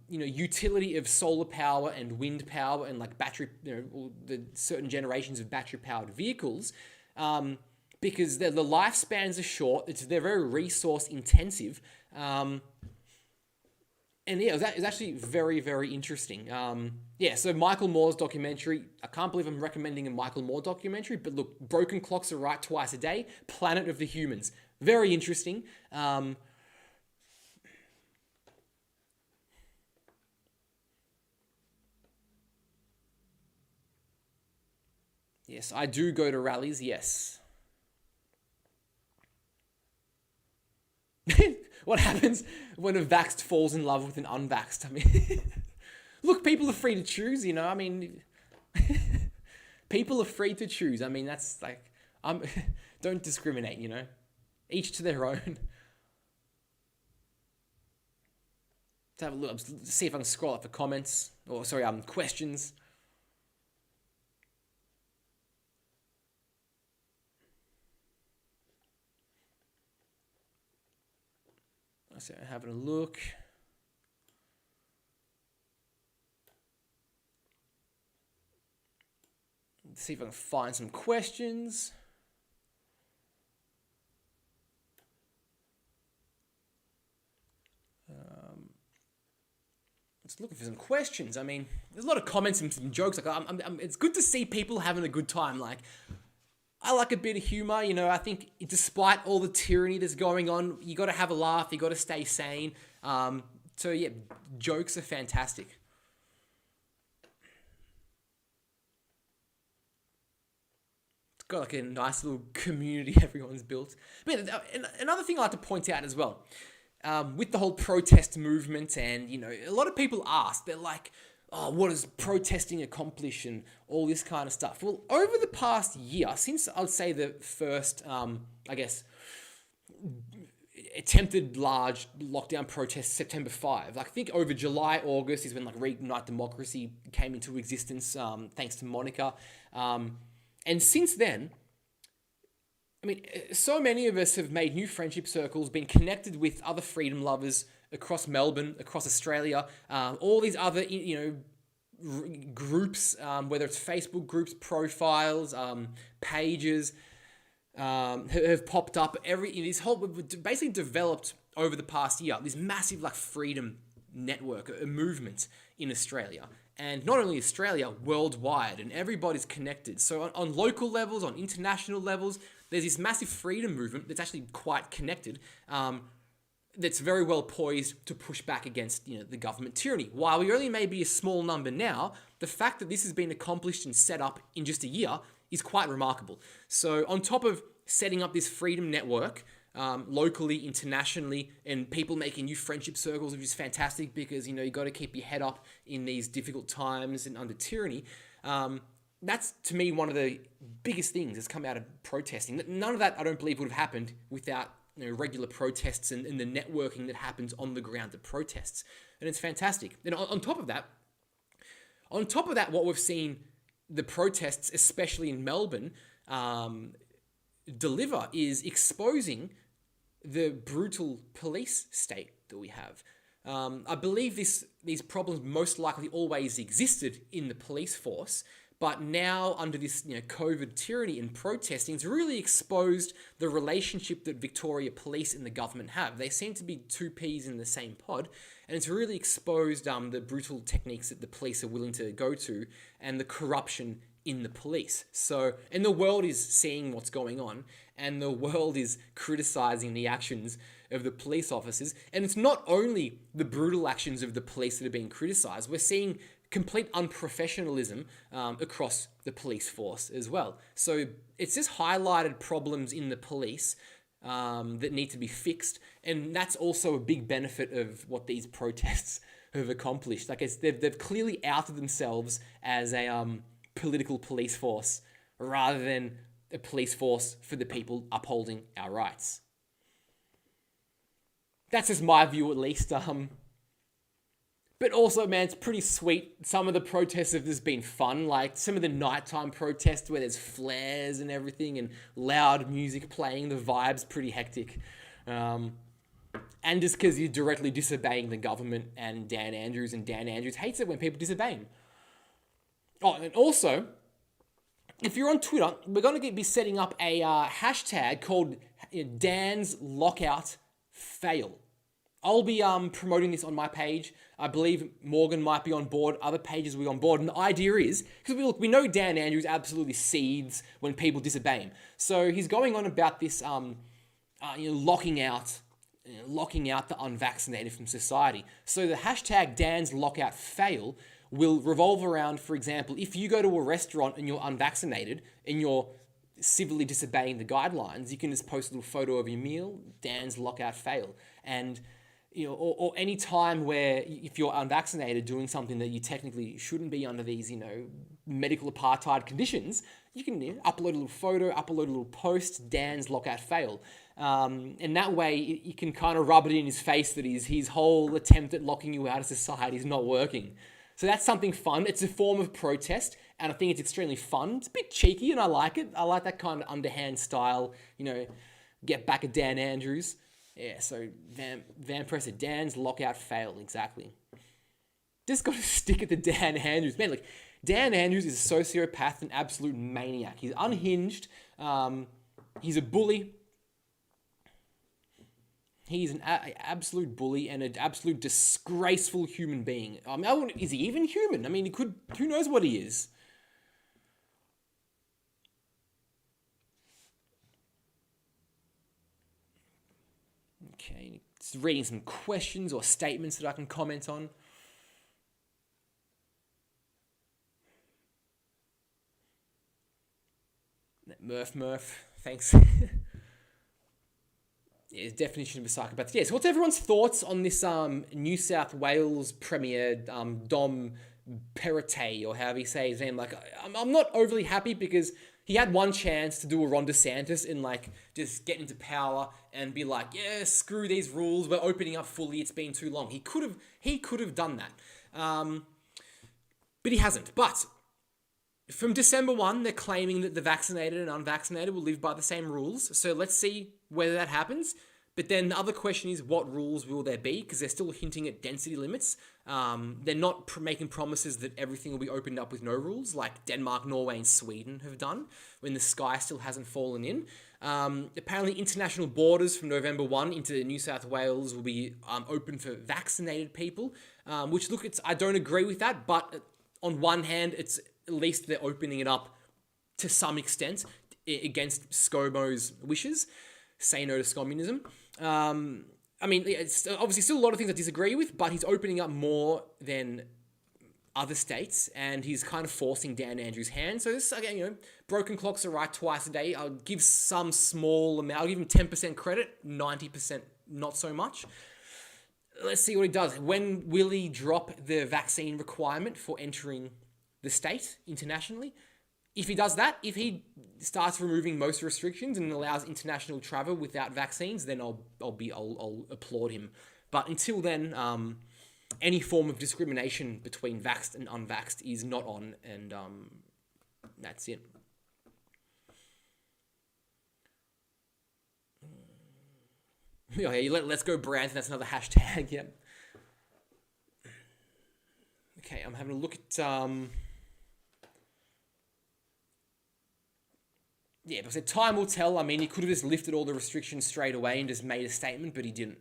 utility of solar power and wind power and like battery, the certain generations of battery-powered vehicles, because the lifespans are short. They're very resource intensive. And yeah, it was actually very, very interesting. So Michael Moore's documentary, I can't believe I'm recommending a Michael Moore documentary, but look, Broken Clocks Are Right Twice a Day, Planet of the Humans. Very interesting. Yes, I do go to rallies, yes. What happens when a vaxxed falls in love with an unvaxxed? I mean, look, people are free to choose, people are free to choose. I mean, that's like, don't discriminate, Each to their own. Let's have a look, see if I can scroll up for comments, questions. So having a look. Let's see if I can find some questions. Just looking for some questions. I mean, there's a lot of comments and some jokes. Like, it's good to see people having a good time. Like, I like a bit of humor, I think despite all the tyranny that's going on, you got to have a laugh, you got to stay sane. Jokes are fantastic. It's got like a nice little community everyone's built. But another thing I like to point out as well, with the whole protest movement, and a lot of people ask, they're like, oh, what does protesting accomplish and all this kind of stuff? Well, over the past year, since I'd say the first, attempted large lockdown protests, September 5. I think over July, August is when Reignite Democracy came into existence, thanks to Monica. And since then, so many of us have made new friendship circles, been connected with other freedom lovers across Melbourne, across Australia, all these other, groups, whether it's Facebook groups, profiles, pages, have popped up. We've basically developed over the past year this massive freedom network, a movement in Australia. And not only Australia, worldwide, and everybody's connected. So on local levels, on international levels, there's this massive freedom movement that's actually quite connected, that's very well poised to push back against the government tyranny. While we only may be a small number now, the fact that this has been accomplished and set up in just a year is quite remarkable. So on top of setting up this freedom network, locally, internationally, and people making new friendship circles, which is fantastic because, you got to keep your head up in these difficult times and under tyranny. That's, to me, one of the biggest things that's come out of protesting. None of that, I don't believe, would have happened without regular protests and the networking that happens on the ground at protests. And it's fantastic. And on top of that, what we've seen the protests, especially in Melbourne, deliver is exposing the brutal police state that we have. I believe these problems most likely always existed in the police force, but now under this COVID tyranny and protesting, it's really exposed the relationship that Victoria Police and the government have. They seem to be two peas in the same pod, and it's really exposed the brutal techniques that the police are willing to go to and the corruption in the police. So, and the world is seeing what's going on, and the world is criticizing the actions of the police officers. And it's not only the brutal actions of the police that are being criticized, we're seeing complete unprofessionalism across the police force as well. So it's just highlighted problems in the police that need to be fixed, and that's also a big benefit of what these protests have accomplished. They've clearly outed themselves as a political police force rather than a police force for the people upholding our rights. That's just my view, at least. But also, man, it's pretty sweet. Some of the protests have just been fun, like some of the nighttime protests where there's flares and everything and loud music playing. The vibe's pretty hectic. And just because you're directly disobeying the government and Dan Andrews hates it when people disobey him. Oh, and also, if you're on Twitter, we're going to be setting up a hashtag called Dan's Lockout Fail. I'll be promoting this on my page. I believe Morgan might be on board. Other pages will be on board. And the idea is, because we know Dan Andrews absolutely seethes when people disobey him. So he's going on about this locking out the unvaccinated from society. So the hashtag Dan's Lockout Fail will revolve around, for example, if you go to a restaurant and you're unvaccinated and you're civilly disobeying the guidelines, you can just post a little photo of your meal, Dan's Lockout Fail. And or any time where if you're unvaccinated doing something that you technically shouldn't be under these, medical apartheid conditions, you can upload a little photo, upload a little post, Dan's Lockout Fail. And that way you can kind of rub it in his face that his whole attempt at locking you out of society is not working. So that's something fun. It's a form of protest, and I think it's extremely fun. It's a bit cheeky, and I like it. I like that kind of underhand style, get back at Dan Andrews. Yeah, so Van Presser, Dan's Lockout Fail, exactly. Just got to stick at the Dan Andrews. Man, Dan Andrews is a sociopath, an absolute maniac. He's unhinged. He's a bully. He's an absolute bully and an absolute disgraceful human being. Is he even human? Who knows what he is? Okay, just reading some questions or statements that I can comment on. Murph, thanks. his definition of a psychopath. Yeah, so what's everyone's thoughts on this New South Wales Premier, Dom Perrottet, or however you say his name? Like, I'm not overly happy because he had one chance to do a Ron DeSantis and, like, just get into power and be like, yeah, screw these rules, we're opening up fully, it's been too long. He could have done that. But he hasn't. But from December 1, they're claiming that the vaccinated and unvaccinated will live by the same rules. So let's see whether that happens. But then the other question is, what rules will there be? Because they're still hinting at density limits. They're not making promises that everything will be opened up with no rules, like Denmark, Norway, and Sweden have done, when the sky still hasn't fallen in. Apparently, international borders from November 1 into New South Wales will be open for vaccinated people, which, look, I don't agree with that, but on one hand, it's at least they're opening it up to some extent against ScoMo's wishes. Say no to communism. I mean, it's obviously still a lot of things I disagree with, but he's opening up more than other states, and he's kind of forcing Dan Andrews' hand. So this, again, you know, broken clocks are right twice a day. I'll give some small amount. I'll give him 10% credit, 90% not so much. Let's see what he does. When will he drop the vaccine requirement for entering the state internationally? If he does that, if he starts removing most restrictions and allows international travel without vaccines, then I'll applaud him. But until then, any form of discrimination between vaxxed and unvaxxed is not on, and that's it. Oh, yeah, let's go Branson. That's another hashtag. Yep. Okay, I'm having a look at yeah, but time will tell. I mean, he could have just lifted all the restrictions straight away and just made a statement, but he didn't.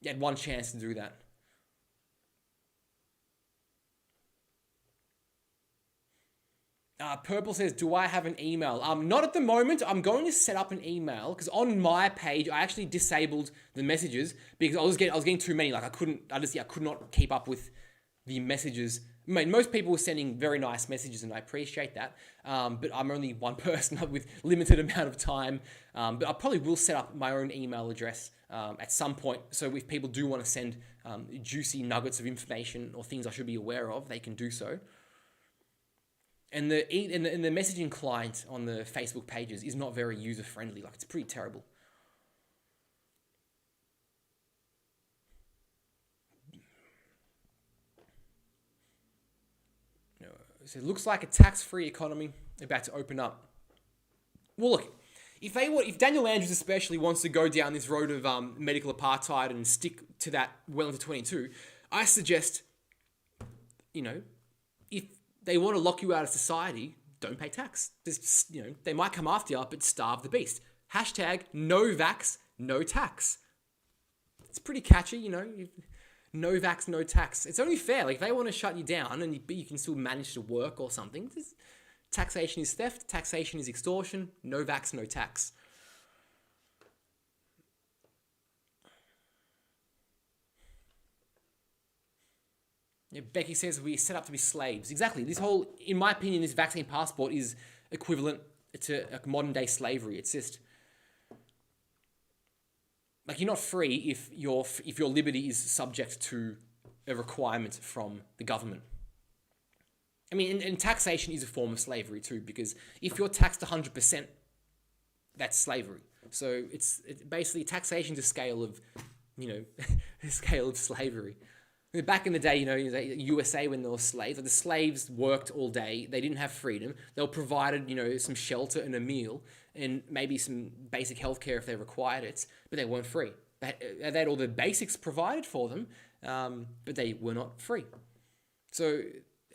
He had one chance to do that. Purple says, do I have an email? Not at the moment. I'm going to set up an email because on my page, I actually disabled the messages because I was getting too many. Like I could not keep up with the messages. I mean, most people were sending very nice messages, and I appreciate that. But I'm only one person with limited amount of time. But I probably will set up my own email address at some point. So if people do want to send juicy nuggets of information or things I should be aware of, they can do so. And the messaging client on the Facebook pages is not very user friendly. Like, it's pretty terrible. So it looks like a tax-free economy about to open up. Well, look, if Daniel Andrews especially wants to go down this road of medical apartheid and stick to that well into 22, I suggest, you know, if they want to lock you out of society, don't pay tax. Just, you know, they might come after you, but starve the beast. Hashtag no vax, no tax. It's pretty catchy, you know. No vax, no tax. It's only fair. Like, if they want to shut you down and you can still manage to work or something, taxation is theft, taxation is extortion, no vax, no tax. Yeah, Becky says we set up to be slaves. Exactly. This whole, in my opinion, this vaccine passport is equivalent to a modern day slavery. It's just, like, you're not free if your liberty is subject to a requirement from the government. I mean, and taxation is a form of slavery too, because if you're taxed 100%, that's slavery. So it's basically taxation to scale of, you know, a scale of slavery. Back in the day, you know, USA, when there were slaves, like the slaves worked all day. They didn't have freedom. They were provided, you know, some shelter and a meal and maybe some basic healthcare if they required it, but they weren't free. They had all the basics provided for them, but they were not free. So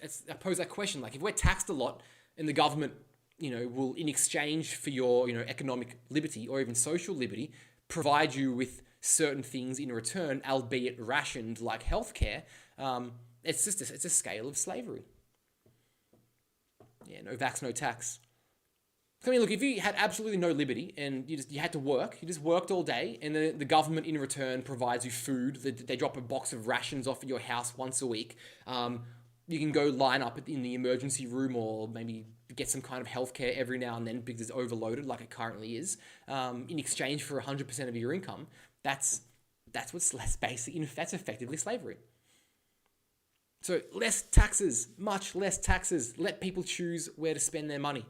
I pose that question, like, if we're taxed a lot and the government, you know, will, in exchange for your, you know, economic liberty or even social liberty, provide you with certain things in return, albeit rationed, like healthcare, it's a scale of slavery. Yeah, no vax, no tax. I mean, look, if you had absolutely no liberty and you had to work, you just worked all day, and the government in return provides you food. They drop a box of rations off at your house once a week. You can go line up in the emergency room or maybe get some kind of healthcare every now and then because it's overloaded like it currently is, in exchange for 100% of your income, that's what's less basic. That's effectively slavery. So less taxes, much less taxes. Let people choose where to spend their money.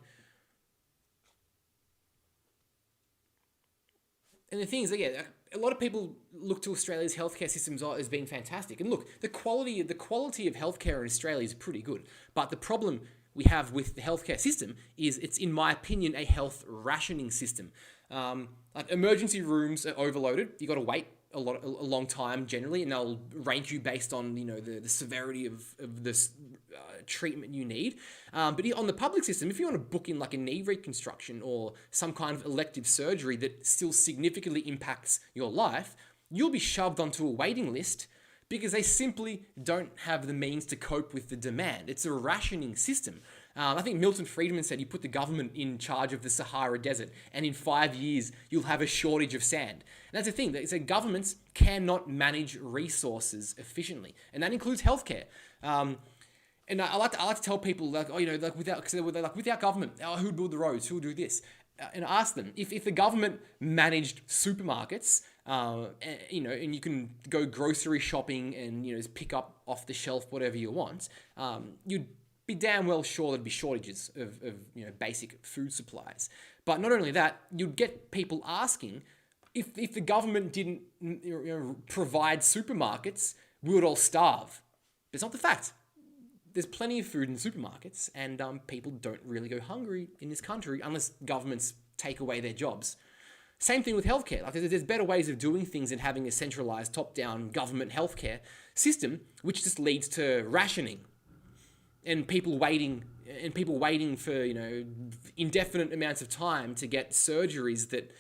And the thing is, again, a lot of people look to Australia's healthcare systems as being fantastic. And look, the quality of healthcare in Australia is pretty good. But the problem we have with the healthcare system is it's, in my opinion, a health rationing system. Like emergency rooms are overloaded. You got to wait a long time generally, and they'll rank you based on the severity of this treatment you need. But on the public system, if you want to book in like a knee reconstruction or some kind of elective surgery that still significantly impacts your life, you'll be shoved onto a waiting list because they simply don't have the means to cope with the demand. It's a rationing system. I think Milton Friedman said he put the government in charge of the Sahara Desert, and in 5 years, you'll have a shortage of sand. And that's the thing, that governments cannot manage resources efficiently, and that includes healthcare. And I like to tell people, without government, who would build the roads, who would do this? And ask them, if the government managed supermarkets, and you can go grocery shopping and just pick up off the shelf whatever you want, you'd be damn well sure there'd be shortages of basic food supplies. But not only that, you'd get people asking, if the government didn't provide supermarkets, we would all starve. But it's not the fact. There's plenty of food in supermarkets, and people don't really go hungry in this country unless governments take away their jobs. Same thing with healthcare. Like there's better ways of doing things than having a centralized top-down government healthcare system, which just leads to rationing and people waiting for indefinite amounts of time to get surgeries that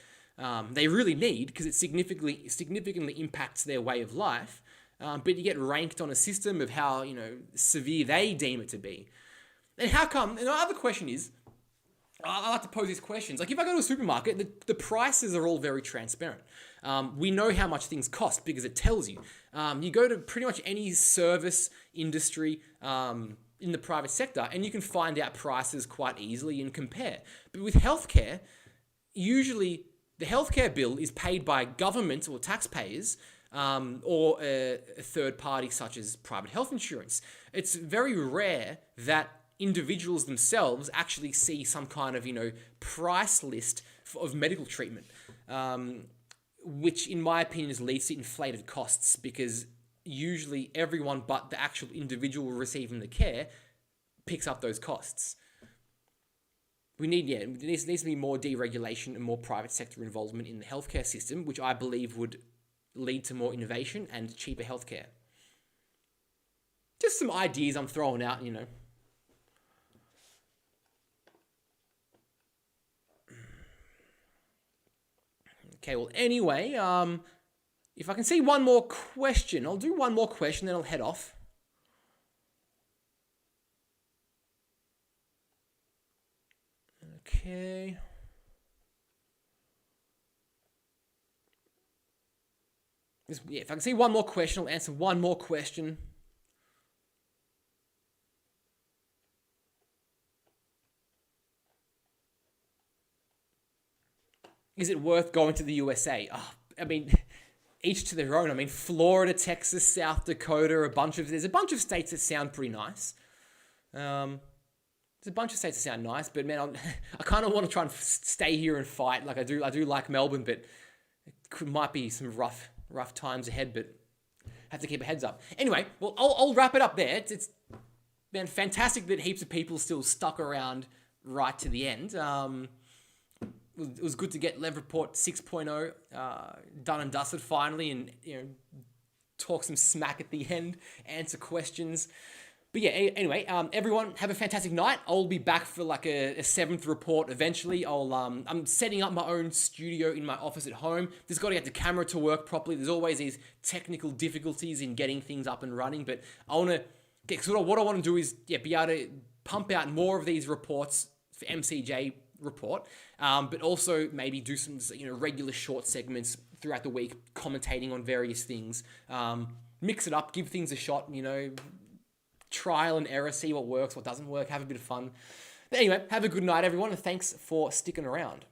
they really need because it significantly impacts their way of life. But you get ranked on a system of how severe they deem it to be. And how come? And the other question is, I like to pose these questions. Like if I go to a supermarket, the prices are all very transparent. We know how much things cost because it tells you. You go to pretty much any service industry in the private sector and you can find out prices quite easily and compare. But with healthcare, usually the healthcare bill is paid by government or taxpayers or a third party such as private health insurance. It's very rare that individuals themselves actually see some kind of, price list of medical treatment, which in my opinion leads to inflated costs because usually everyone but the actual individual receiving the care picks up those costs. There needs to be more deregulation and more private sector involvement in the healthcare system, which I believe would lead to more innovation and cheaper healthcare. Just some ideas I'm throwing out, Okay, well, anyway, if I can see one more question, I'll do one more question, then I'll head off. Okay. If I can see one more question, I'll answer one more question. Is it worth going to the USA? Each to their own. Florida, Texas, South Dakota, there's a bunch of states that sound pretty nice. There's a bunch of states that sound nice, but man, I kind of want to try and stay here and fight. Like I do like Melbourne, but it might be some rough times ahead, but have to keep our heads up. Anyway, well, I'll wrap it up there. It's been fantastic that heaps of people still stuck around right to the end. It was good to get Lev Report 6.0 done and dusted finally, and talk some smack at the end, answer questions. But yeah, anyway, everyone have a fantastic night. I'll be back for like a 7th report eventually. I'm setting up my own studio in my office at home. Just got to get the camera to work properly. There's always these technical difficulties in getting things up and running, but I want to get what I want to do is be able to pump out more of these reports for MCJ Report, but also maybe do some regular short segments throughout the week, commentating on various things. Mix it up, give things a shot. Trial and error, see what works, what doesn't work, have a bit of fun. But anyway, have a good night, everyone, and thanks for sticking around.